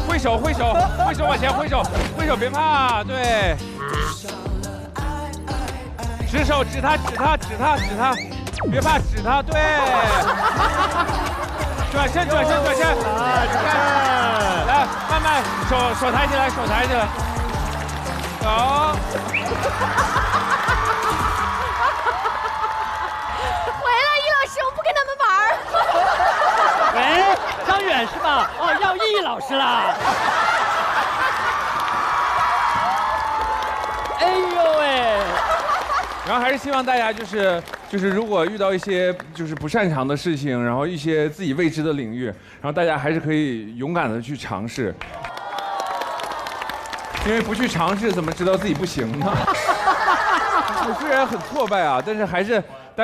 挥手往前挥手，别怕，对。指手指他，别怕指他，对。转身，来，慢慢手抬起来，走。回来，易老师，我不跟他们玩。喂，张远是吧？哦，要易老师啦。哎呦喂！然后还是希望大家就是就是如果遇到一些就是不擅长的事情，然后一些自己未知的领域，然后大家还是可以勇敢的去尝试，因为不去尝试怎么知道自己不行呢？我虽然很挫败啊，但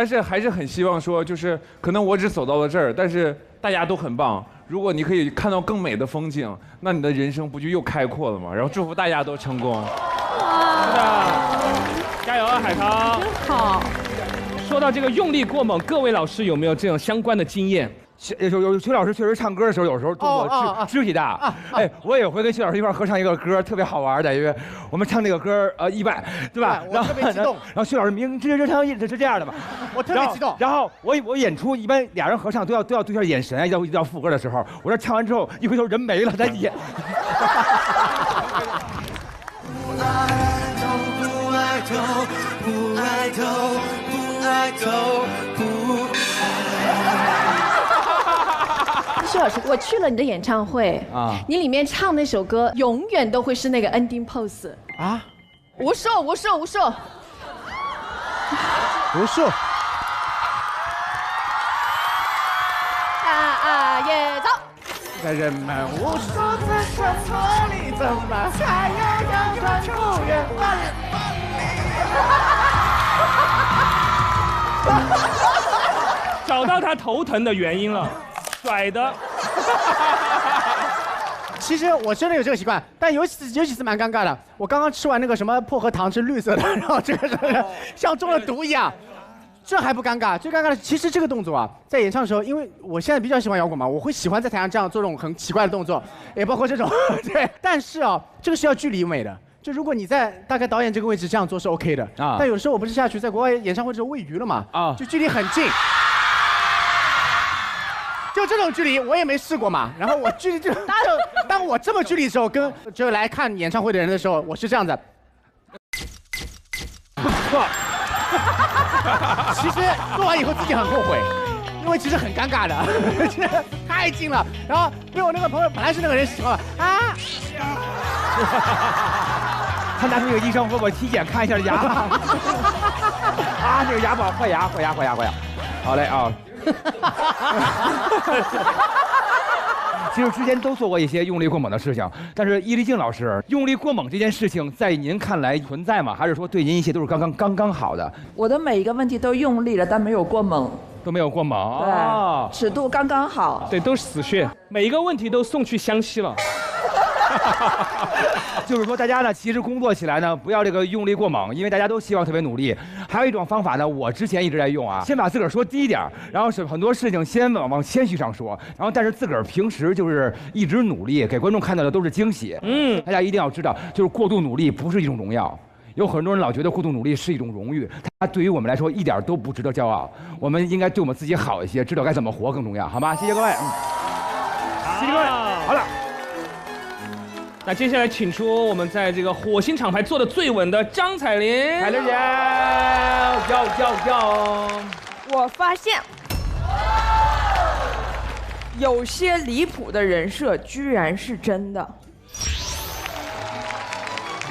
是还是很希望说，就是可能我只走到了这儿，但是大家都很棒。如果你可以看到更美的风景，那你的人生不就又开阔了吗？然后祝福大家都成功。是的，加油啊，海涛！真好。说到这个用力过猛，各位老师有没有这种相关的经验？有徐老师确实唱歌的时候，有时候动作肢体大。哎，我也会跟徐老师一块合唱一个歌，特别好玩的，因为我们唱那个歌意外，对吧？我特别激动。然后徐老师明知唱是这样的嘛，我特别激动。然后我演出一般俩人合唱都要对下眼神啊，一到副歌的时候，我这唱完之后一回头人没了，他演。不爱头。徐老师，我去了你的演唱会啊，你里面唱那首歌永远都会是那个 ending pose 啊，无数。也走。在人们无数的生活里，怎么才有阳光出远方？找到他头疼的原因了，甩的。其实我真的有这个习惯，但有几次蛮尴尬的。我刚刚吃完那个什么薄荷糖是绿色的，然后这个是像中了毒一样。这还不尴尬，最尴尬的其实这个动作啊，在演唱的时候，因为我现在比较喜欢摇滚嘛，我会喜欢在台上这样做这种很奇怪的动作，也包括这种对。但是啊，这个是要距离美的。就如果你在大概导演这个位置这样做是 OK 的啊，但有时候我不是下去在国外演唱会的时候喂鱼了嘛啊，就距离很近，就这种距离我也没试过嘛。然后我距离当我这么距离的时候，跟就来看演唱会的人的时候，我是这样子。不错。其实做完以后自己很后悔，因为其实很尴尬的，太近了。然后被我那个朋友本来是那个人喜欢啊，他拿出那个医生给我体检看一下牙，啊，那个牙不好，换牙。好嘞啊。其实之前都做过一些用力过猛的事情，但是伊丽静老师用力过猛这件事情，在您看来存在吗？还是说对您一切都是刚刚好的？我的每一个问题都用力了，但没有过猛。都没有过猛，对，尺度刚刚好。对，都是死穴，每一个问题都送去湘西了。就是说，大家呢，其实工作起来呢，不要这个用力过猛，因为大家都希望特别努力。还有一种方法呢，我之前一直在用啊，先把自个儿说低一点，然后是很多事情先往谦虚上说，然后但是自个儿平时就是一直努力，给观众看到的都是惊喜。大家一定要知道，就是过度努力不是一种荣耀。有很多人老觉得过度努力是一种荣誉，它对于我们来说一点都不值得骄傲。我们应该对我们自己好一些，知道该怎么活更重要，好吗？谢谢各位。谢谢各位。好了。那接下来请出我们在这个火星厂牌做的最稳的张彩玲。彩玲姐，要。我发现有些离谱的人设居然是真的。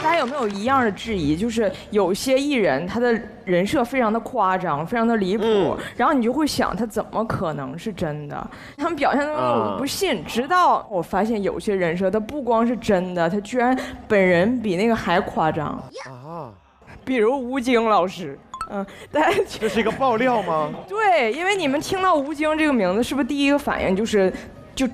大家有没有一样的质疑？就是有些艺人他的人设非常的夸张，非常的离谱，然后你就会想他怎么可能是真的？他们表现的我不信，直到我发现有些人设他不光是真的，他居然本人比那个还夸张啊！比如吴京老师。这是一个爆料吗？对，因为你们听到吴京这个名字，是不是第一个反应就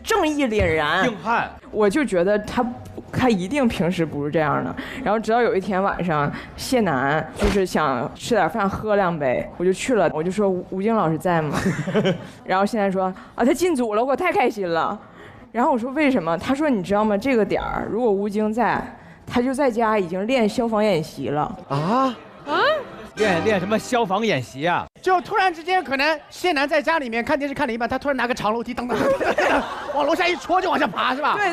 正义凛然、硬汉？我就觉得他一定平时不是这样的。然后直到有一天晚上，谢楠就是想吃点饭喝2杯，我就去了，我就说吴京老师在吗？然后谢楠说啊，他进组了，我太开心了。然后我说为什么？他说你知道吗？这个点儿如果吴京在，他就在家已经练消防演习了啊。练什么消防演习啊？就突然之间，可能谢楠在家里面看电视看了一半，他突然拿个长楼梯，噔，往楼下一戳就往下爬，是吧？对。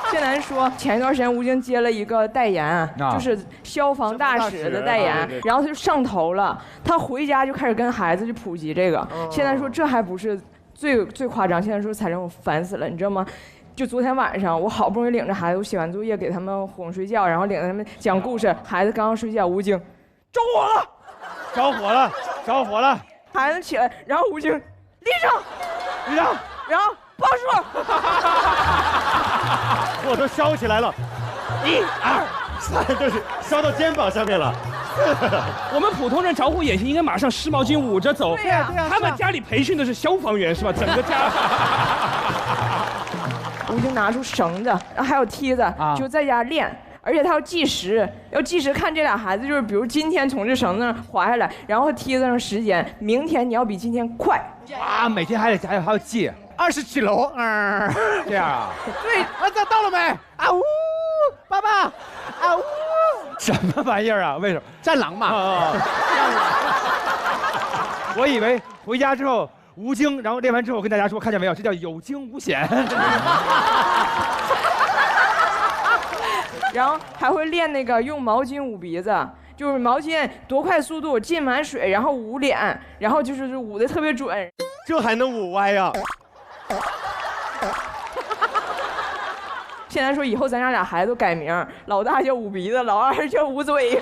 谢楠说，前一段时间吴京接了一个代言，就是消防大使的代言，然后他就上头了，他回家就开始跟孩子去普及这个。谢楠说这还不是最夸张，谢楠说彩玲我烦死了，你知道吗？就昨天晚上，我好不容易领着孩子，我写完作业给他们哄睡觉，然后领着他们讲故事。孩子刚刚睡觉，吴京找我了，着火了，着火了！孩子起来，然后吴京立正，立正，然后报数，火都烧起来了，1、2、3，就是烧到肩膀上面了。我们普通人着火演习应该马上湿毛巾捂着走。对呀，他们家里培训的是消防员是吧？整个家。吴京拿出绳子，然后还有梯子，就在家练。而且他要计时，看这俩孩子，就是比如今天从这绳子上滑下来，然后梯子上时间，明天你要比今天快。啊，每天还要记20几楼，这样啊？对，这到了没？啊呜，爸爸，啊呜，什么玩意儿啊？为什么？战狼嘛。我以为回家之后吴京，然后练完之后跟大家说，看见没有，这叫有惊无险。然后还会练那个用毛巾捂鼻子，就是毛巾多快速度浸满水，然后捂脸，然后就是捂得特别准。这还能捂歪呀？现在说以后咱家俩孩子都改名，老大叫捂鼻子，老二叫捂嘴。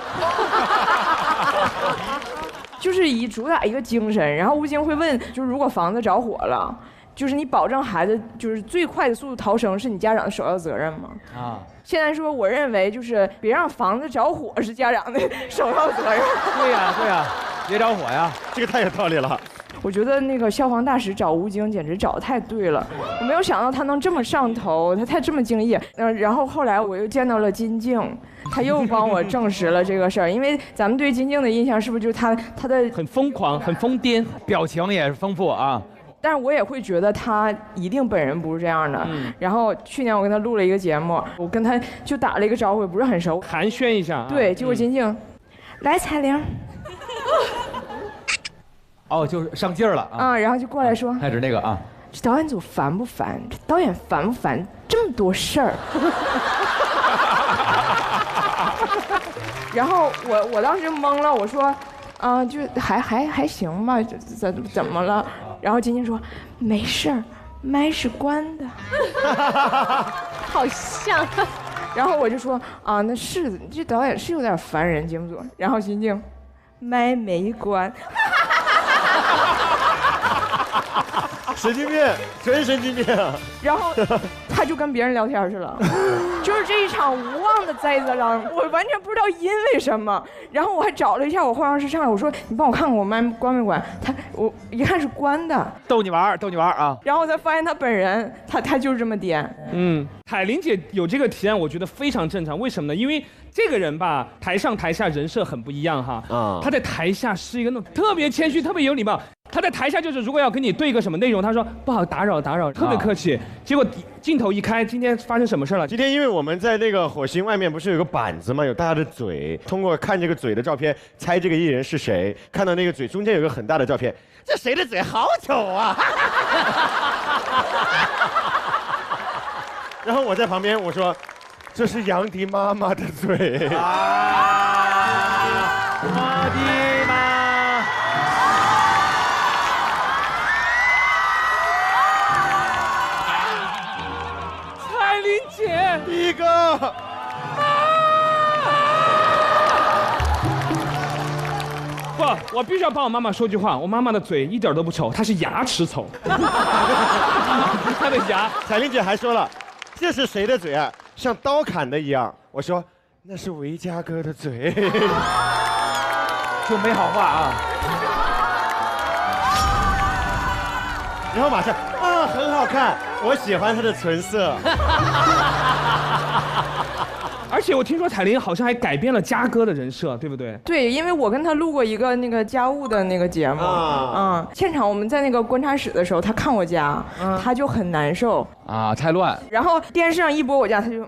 就是以主打一个精神，然后吴京会问，就是如果房子着火了，就是你保证孩子就是最快的速度逃生，是你家长的首要责任吗？啊。现在说，我认为就是别让房子着火是家长的首要责任。对呀，别着火呀，这个太有道理了。我觉得那个消防大使找吴京简直找得太对了，我没有想到他能这么上头，他这么敬业。然后后来我又见到了金靖，他又帮我证实了这个事儿，因为咱们对金靖的印象是不是就是他的很疯狂、很疯癫，表情也是丰富啊。但是我也会觉得他一定本人不是这样的。然后去年我跟他录了一个节目，我跟他就打了一个招呼，也不是很熟，寒暄一下。对，结果金靖，来彩玲。哦，就是上劲儿了啊！然后就过来说，开始那个啊，这导演组烦不烦？这导演烦不烦？这么多事儿。然后我当时懵了，我说，就还行吧，怎么了？然后金靖说，没事儿，麦是关的。好像。然后我就说那是这导演是有点烦人，节目组。然后金靖，麦没关。神经病，真神经病啊！然后他就跟别人聊天去了，就是这一场无望的灾责让我完全不知道因为什么。然后我还找了一下我化妆师上来，我说你帮我看看我麦关没关？我一看是关的，逗你玩啊！然后我才发现他本人他就是这么颠。海玲姐有这个提案，我觉得非常正常。为什么呢？因为这个人吧，台上台下人设很不一样哈。他在台下是一个那种特别谦虚、特别有礼貌。他在台下就是如果要跟你对一个什么内容，他说不好打扰，特别客气。结果镜头一开，今天发生什么事了？今天因为我们在那个火星外面不是有个板子吗？有大家的嘴，通过看这个嘴的照片猜这个艺人是谁。看到那个嘴中间有个很大的照片，这谁的嘴好丑啊！然后我在旁边我说，这是杨迪妈妈的嘴。我的妈！彩玲姐，第一个。不，我必须要帮我妈妈说句话。我妈妈的嘴一点都不丑，她是牙齿丑。她的牙。彩玲姐还说了，这是谁的嘴啊？像刀砍的一样。我说那是维嘉哥的嘴。就没好话啊。然后马上很好看，我喜欢他的唇色。而且我听说彩玲好像还改变了嘉哥的人设，对不对？对，因为我跟他录过一个那个家务的那个节目，现场我们在那个观察室的时候，他看我家，他就很难受啊，太乱。然后电视上一播我家，他就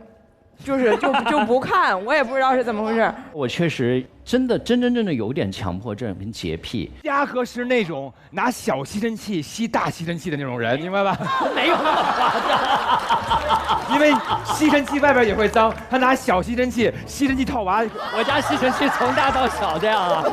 不看，我也不知道是怎么回事。我确实真的有点强迫症跟洁癖。嘉哥是那种拿小吸尘器吸大吸尘器的那种人，明白吧？没有那么夸张。因为吸尘器外边也会脏，他拿小吸尘器，吸尘器套娃。我家吸尘器从大到小这样啊。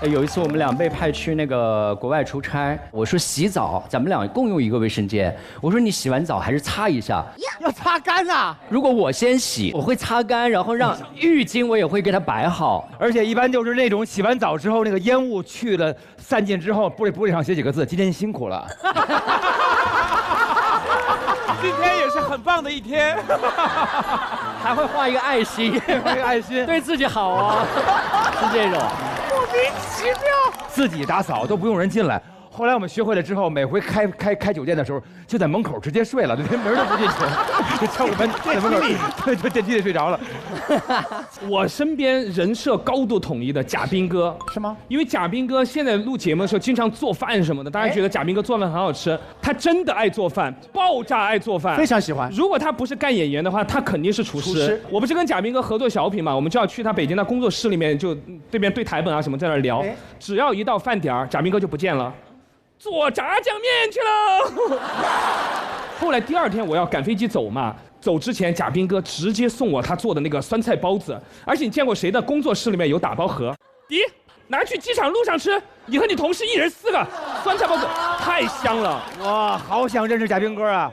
有一次我们俩被派去那个国外出差，我说洗澡，咱们俩共用一个卫生间。我说你洗完澡还是擦一下，要擦干啊。如果我先洗，我会擦干，然后让浴巾我也会给它摆好。而且一般就是那种洗完澡之后，那个烟雾去了散尽之后，玻璃上写几个字：今天辛苦了。今天也是很棒的一天，还会画一个爱心，画一个爱心，对自己好啊，是这种。莫名其妙，自己打扫都不用人进来。后来我们学会了之后，每回开酒店的时候，就在门口直接睡了，连门都不进去，就敲个门，在门口，对，电梯里睡着了。我身边人设高度统一的贾斌哥是吗？因为贾斌哥现在录节目的时候经常做饭什么的，大家觉得贾斌哥做饭很好吃。他真的爱做饭，爆炸爱做饭，非常喜欢。如果他不是干演员的话，他肯定是厨师。我不是跟贾斌哥合作小品嘛，我们就要去他北京的工作室里面，就对面对台本啊什么在那聊。只要一到饭点儿，贾斌哥就不见了。做炸酱面去了。后来第二天我要赶飞机走嘛，走之前贾斌哥直接送我他做的那个酸菜包子，而且你见过谁的工作室里面有打包盒？拿去机场路上吃，你和你同事一人4个酸菜包子，太香了。哇，好想认识贾斌哥啊！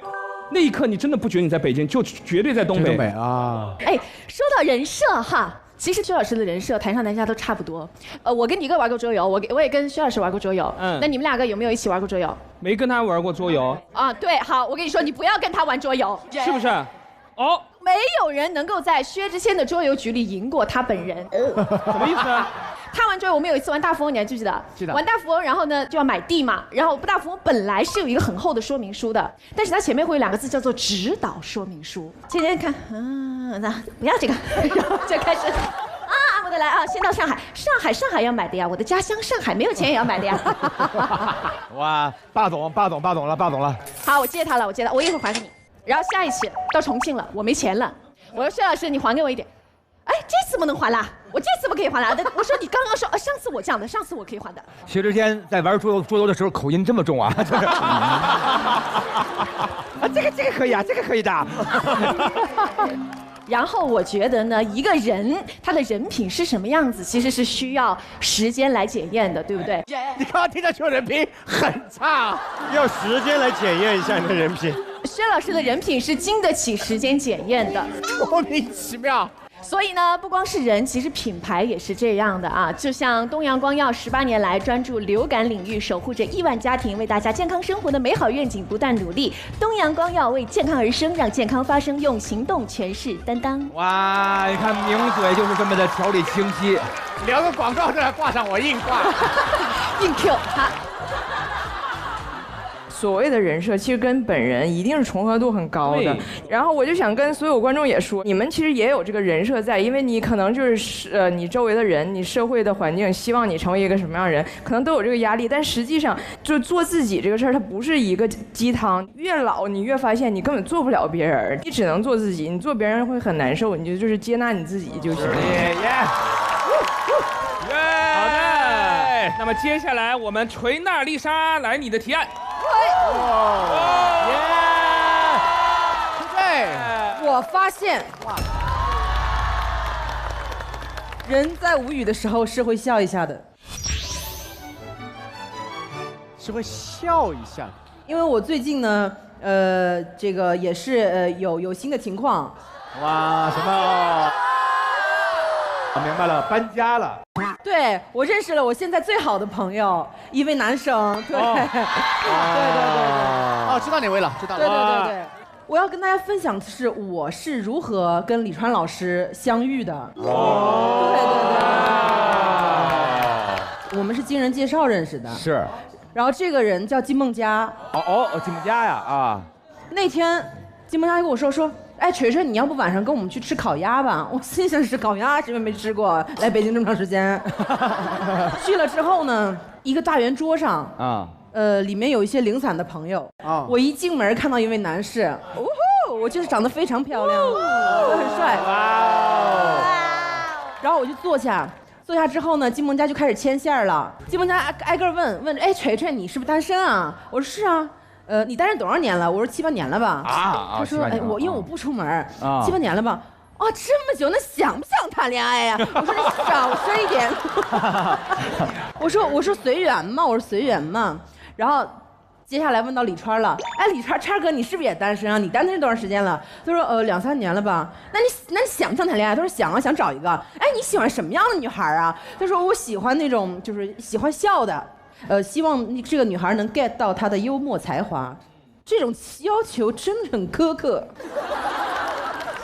那一刻你真的不觉得你在北京，就绝对在东北。东北啊！哎，说到人设哈。其实薛老师的人设台上台下都差不多，我跟迪哥玩过桌游，我也跟薛老师玩过桌游，那你们2个有没有一起玩过桌游？没跟他玩过桌游啊，对，好，我跟你说，你不要跟他玩桌游，是不是？哦，没有人能够在薛之谦的桌游局里赢过他本人。什么意思啊？他玩桌游，我们有一次玩大富翁，你还记不记得？记得。玩大富翁，然后呢就要买地嘛，然后大富翁本来是有一个很厚的说明书的，但是它前面会有2个字叫做指导说明书。今天看，那不要这个，然后就开始。我的来啊！先到上海要买的呀，我的家乡上海没有钱也要买的呀。哇，霸总了！好，我借他了，我一会儿还给你。然后下一期到重庆了，我没钱了，我说薛老师你还给我一点。哎，这次不能还了，我这次不可以还了。我说你刚刚说上次我讲的，上次我可以还的。薛之谦在玩桌游的时候口音这么重啊！这个可以啊，这个可以的。然后我觉得呢，一个人他的人品是什么样子，其实是需要时间来检验的，对不对？你刚刚听他说人品很差，要时间来检验一下你的人品。薛老师的人品是经得起时间检验的，莫名其妙。所以呢，不光是人，其实品牌也是这样的啊。就像东阳光药18年来专注流感领域，守护着亿万家庭，为大家健康生活的美好愿景不断努力。东阳光药为健康而生，让健康发生，用行动诠释担当。哇，你看名嘴就是这么的条理清晰。聊个广告这还挂上我硬挂，硬 Q 好。所谓的人设其实跟本人一定是重合度很高的，然后我就想跟所有观众也说，你们其实也有这个人设在，因为你可能就是你周围的人，你社会的环境希望你成为一个什么样的人，可能都有这个压力，但实际上就做自己这个事儿，它不是一个鸡汤，越老你越发现你根本做不了别人，你只能做自己，你做别人会很难受，你就是接纳你自己就行。好的，那么接下来我们锤娜丽莎来你的提案。我发现，人在无语的时候是会笑一下的，是会笑一下。因为我最近呢，这个也是有新的情况。哇，什么？我明白了，搬家了。对，我认识了我现在最好的朋友，一位男生。对，对。哦，知道哪位了？知道了。对。我要跟大家分享的是，我是如何跟李川老师相遇的。对。我们是经人介绍认识的。是。然后这个人叫金梦佳。金梦佳呀啊。那天金梦佳跟我说。哎，锤锤，你要不晚上跟我们去吃烤鸭吧？我心想是烤鸭，谁也没吃过，来北京这么长时间。去了之后呢，一个大圆桌上里面有一些零散的朋友。我一进门看到一位男士，我就是长得非常漂亮，很帅。然后我就坐下之后呢，金梦佳就开始牵线了。金梦佳挨个问，哎，锤锤，你是不是单身啊？我说是啊。你单身多少年了？我说7、8年了吧。他说，哎，因为我不出门，7、8年了吧。这么久，那想不想谈恋爱呀？我说你少说一点。我说随缘嘛，我说随缘嘛。然后接下来问到李川了，哎，李川哥，你是不是也单身啊？你单身多长时间了？他说2、3年了吧。那你想不想谈恋爱？他说想啊，想找一个。哎，你喜欢什么样的女孩啊？他说我喜欢那种就是喜欢笑的，希望这个女孩能 get 到她的幽默才华。这种要求真的很苛刻。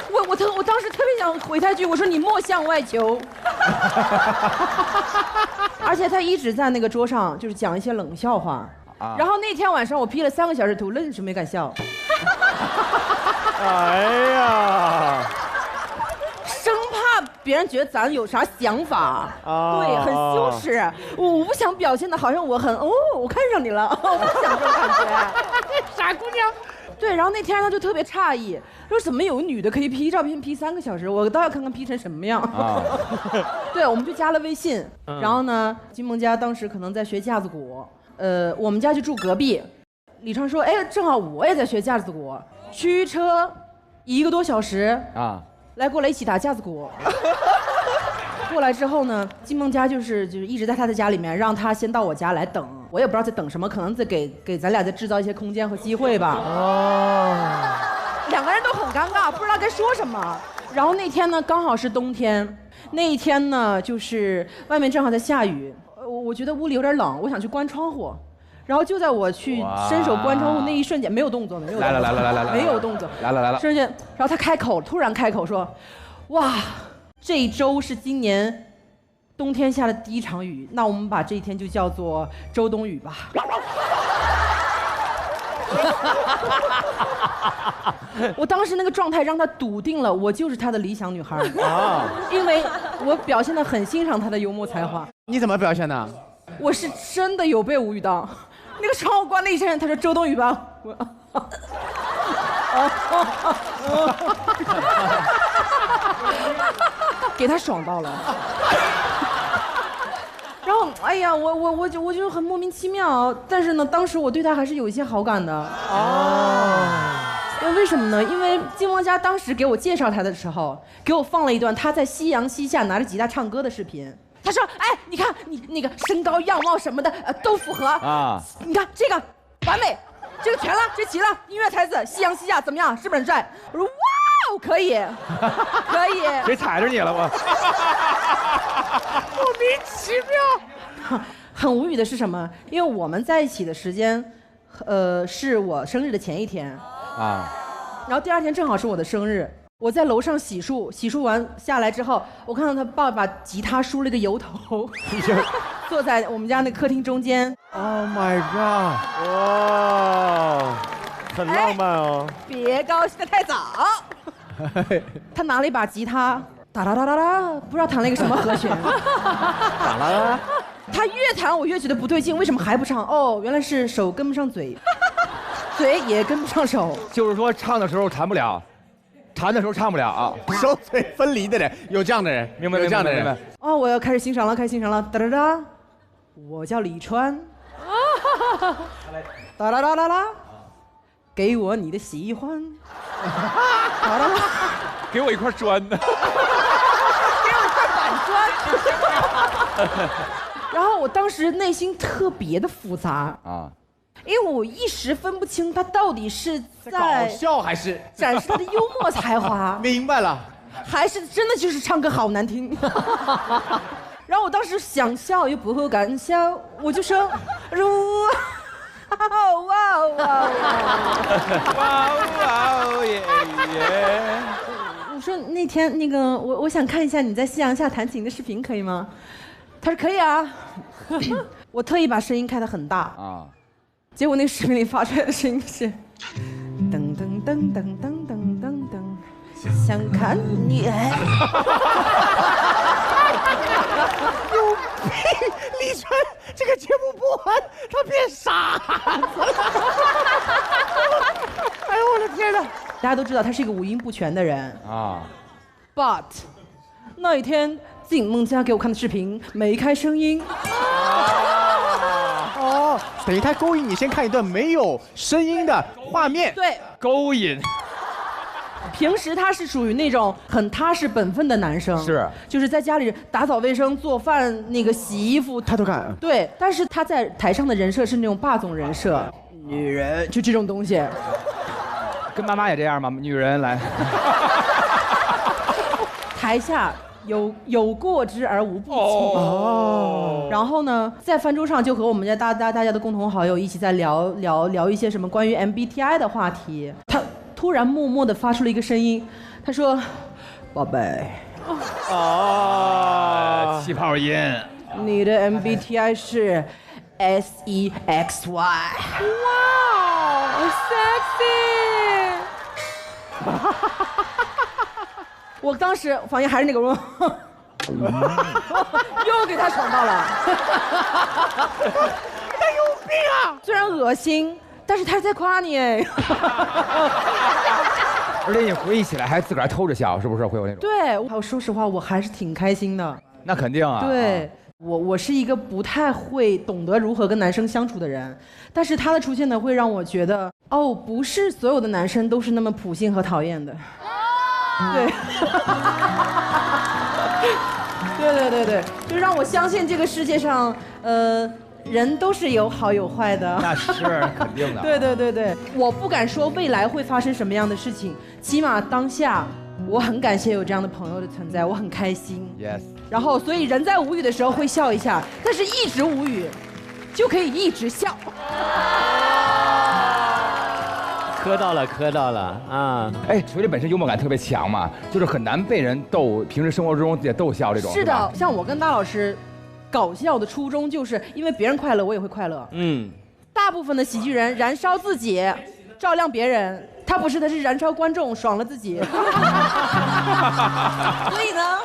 我当时特别想回他一句，我说你莫向外求。而且他一直在那个桌上就是讲一些冷笑话。然后那天晚上我 P 了3个小时图，愣是没敢笑。哎呀，生怕别人觉得咱有啥想法，对，很羞耻。我不想表现的好像我很我看上你了，我不想这种感觉。傻姑娘。对，然后那天他就特别诧异，说怎么有女的可以 P 照片 P3个小时？我倒要看看 P 成什么样。对，我们就加了微信。然后呢，金梦家当时可能在学架子鼓。我们家就住隔壁，李昌说：“哎，正好我也在学架子鼓，驱车1个多小时啊，过来一起打架子鼓。”过来之后呢，金梦家就是一直在他的家里面，让他先到我家来等，我也不知道在等什么，可能在给咱俩再制造一些空间和机会吧。两个人都很尴尬，不知道该说什么。然后那天呢，刚好是冬天，那一天呢，就是外面正好在下雨。我觉得屋里有点冷，我想去关窗户，然后就在我去伸手关窗户那一瞬间，没有动作，没有动作，来，没有动作，来，瞬间，然后他突然开口说：“哇，这一周是今年冬天下的第一场雨，那我们把这一天就叫做周冬雨吧。”我当时那个状态让他笃定了，我就是他的理想女孩啊，因为我表现得很欣赏他的幽默才华。你怎么表现的？我是真的有被无语到，那个窗户关了一声，他说周冬雨吧，给他爽到了。然后，哎呀，我就很莫名其妙，但是呢，当时我对他还是有一些好感的。为什么呢？因为金梦家当时给我介绍他的时候，给我放了一段他在夕阳西下拿着吉他唱歌的视频。他说：“哎，你看你那个身高、样貌什么的，都符合啊。你看这个完美，这个全了，这齐了。音乐才子，夕阳西下怎么样？是不是很帅？”我说：“哇哦，可以，可以。”谁踩着你了我？莫名其妙。很无语的是什么？因为我们在一起的时间，是我生日的前一天啊，然后第2天正好是我的生日。我在楼上洗漱，洗漱完下来之后，我看到他爸把吉他梳了一个油头，坐在我们家那客厅中间。Oh my god！ 哇，很浪漫哦。别高兴得太早。他拿了一把吉他，哒哒哒哒哒，不知道弹了一个什么和弦。咋了？他越弹我越觉得不对劲，为什么还不唱？哦，原来是手跟不上嘴，嘴也跟不上手。就是说唱的时候弹不了。弹的时候唱不了啊，手嘴分离的人，有这样的人，明白？有这样的人。哦，我要开始欣赏了，开始欣赏了，哒哒哒，我叫李川，哒啦啦啦啦，给我你的喜欢，哒啦啦，给我一块砖呢，给我一块板砖。然后我当时内心特别的复杂啊。因为我一时分不清他到底是在搞笑还是展示他的幽默才华，明白了，还是真的就是唱歌好难听。然后我当时想笑又不敢笑，我就说我说那天那个我想看一下你在夕阳下弹琴的视频，可以吗？他说可以啊。我特意把声音开得很大啊。结果那个视频里发出来的声音是，噔噔噔噔噔噔噔噔，想看你。有病！李晨，这个节目播完，他变傻子了。哎呦我的天哪！大家都知道他是一个五音不全的人啊。But 那一天金梦家给我看的视频没开声音。哦，等于他勾引你先看一段没有声音的画面。对，勾引。平时他是属于那种很踏实本分的男生，是，就是在家里打扫卫生、做饭、那个洗衣服，他都干。对，但是他在台上的人设是那种霸总人设，女人就这种东西。跟妈妈也这样吗？女人来。台下有过之而无不及。哦。然后呢，在饭桌上就和我们家大家的共同好友一起在聊一些什么关于 MBTI 的话题。他突然默默地发出了一个声音，他说：“宝贝。”哦，气泡音。你的 MBTI 是 SEXY。哇，sexy！ 我当时反应还是那个又给他闯到了。他有病啊！虽然恶心，但是他是在夸你哎。而且你回忆起来还自个儿偷着笑，是不是会有那种？对，我说实话，我还是挺开心的。那肯定啊。对，我是一个不太会懂得如何跟男生相处的人，但是他的出现呢，会让我觉得，哦，不是所有的男生都是那么普信和讨厌的。对，对，就让我相信这个世界上，人都是有好有坏的。那是肯定的。对，我不敢说未来会发生什么样的事情，起码当下我很感谢有这样的朋友的存在，我很开心。Yes。然后，所以人在无语的时候会笑一下，但是一直无语，就可以一直笑。磕到了啊！哎，锤锤本身幽默感特别强嘛，就是很难被人逗，平时生活中也逗笑这种。是的，像我跟大老师搞笑的初衷就是因为别人快乐，我也会快乐。嗯，大部分的喜剧人燃烧自己，照亮别人，他不是，他是燃烧观众，爽了自己。所以呢，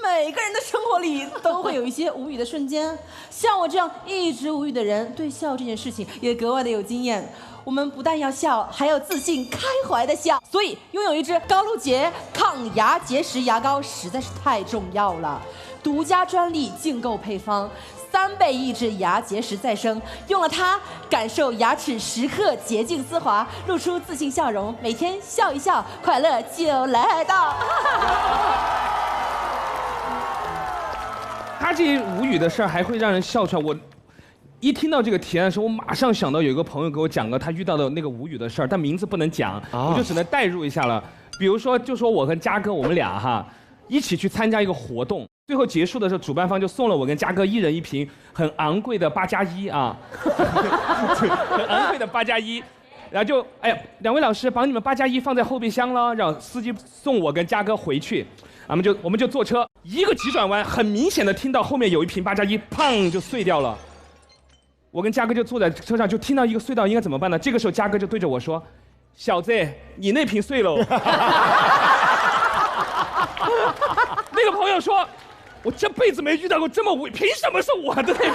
每个人的生活里都会有一些无语的瞬间，像我这样一直无语的人，对笑这件事情也格外的有经验。我们不但要笑，还要自信开怀的笑。所以拥有一支高露洁抗牙结石牙膏实在是太重要了。独家专利净购配方，3倍抑制牙结石再生，用了它，感受牙齿时刻洁净丝滑，露出自信笑容，每天笑一笑，快乐就来到。他这些无语的事儿还会让人笑出来。我一听到这个提案的时候，我马上想到有一个朋友给我讲了他遇到的那个无语的事儿，但名字不能讲，我就只能代入一下了。比如说，就说我跟嘉哥我们俩哈一起去参加一个活动，最后结束的时候，主办方就送了我跟嘉哥一人一瓶很昂贵的8+1啊，很昂贵的8+1。然后就哎呀，2位老师把你们8+1放在后备箱了，让司机送我跟嘉哥回去。我们就坐车，一个急转弯，很明显的听到后面有一瓶8+1，砰就碎掉了。我跟嘉哥就坐在车上，就听到一个隧道，应该怎么办呢？这个时候嘉哥就对着我说：“小子，你那瓶碎喽。”那个朋友说：“我这辈子没遇到过这么无语，凭什么是我的那瓶？”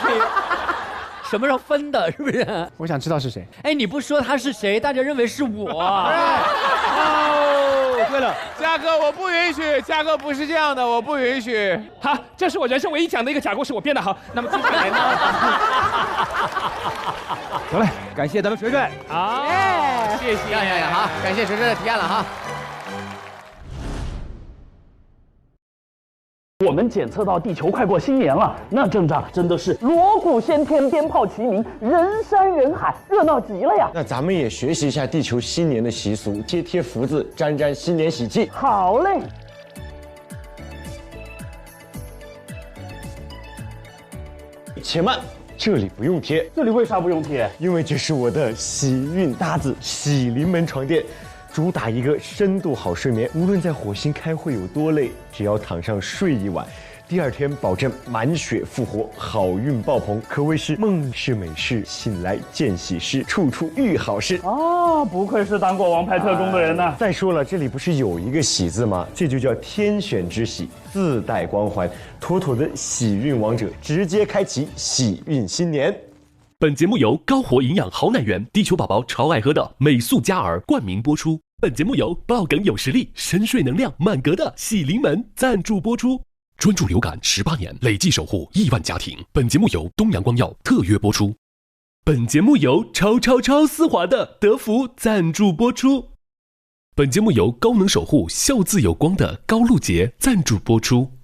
什么时候分的？是不是？我想知道是谁。哎，你不说他是谁，大家认为是我。哦，对了，嘉哥，我不允许，嘉哥不是这样的，我不允许。好，这是我人生唯一讲的一个假故事，我编得好。那么接下来呢？得嘞，感谢咱们锤锤。好，谢谢。好，感谢锤锤的提案了哈。我们检测到地球快过新年了，那阵仗真的是锣鼓喧天，鞭炮齐鸣，人山人海，热闹极了呀！那咱们也学习一下地球新年的习俗，贴福字，沾新年喜气。好嘞。且慢，这里不用贴。这里为啥不用贴？因为这是我的喜运搭子喜临门床垫。主打一个深度好睡眠，无论在火星开会有多累，只要躺上睡一晚，第2天保证满血复活，好运爆棚，可谓是梦是美事，醒来见喜事，处处遇好事啊！不愧是当过王牌特工的人呢。再说了，这里不是有一个喜字吗？这就叫天选之喜，自带光环，妥妥的喜运王者，直接开启喜运新年。本节目由高活营养好奶源地球宝宝超爱喝的美素佳儿冠名播出。本节目由爆梗有实力、深睡能量满格的喜临门赞助播出。专注流感18年，累计守护1万家庭。本节目由东阳光药特约播出。本节目由超丝滑的德芙赞助播出。本节目由高能守护笑字有光的高露洁赞助播出。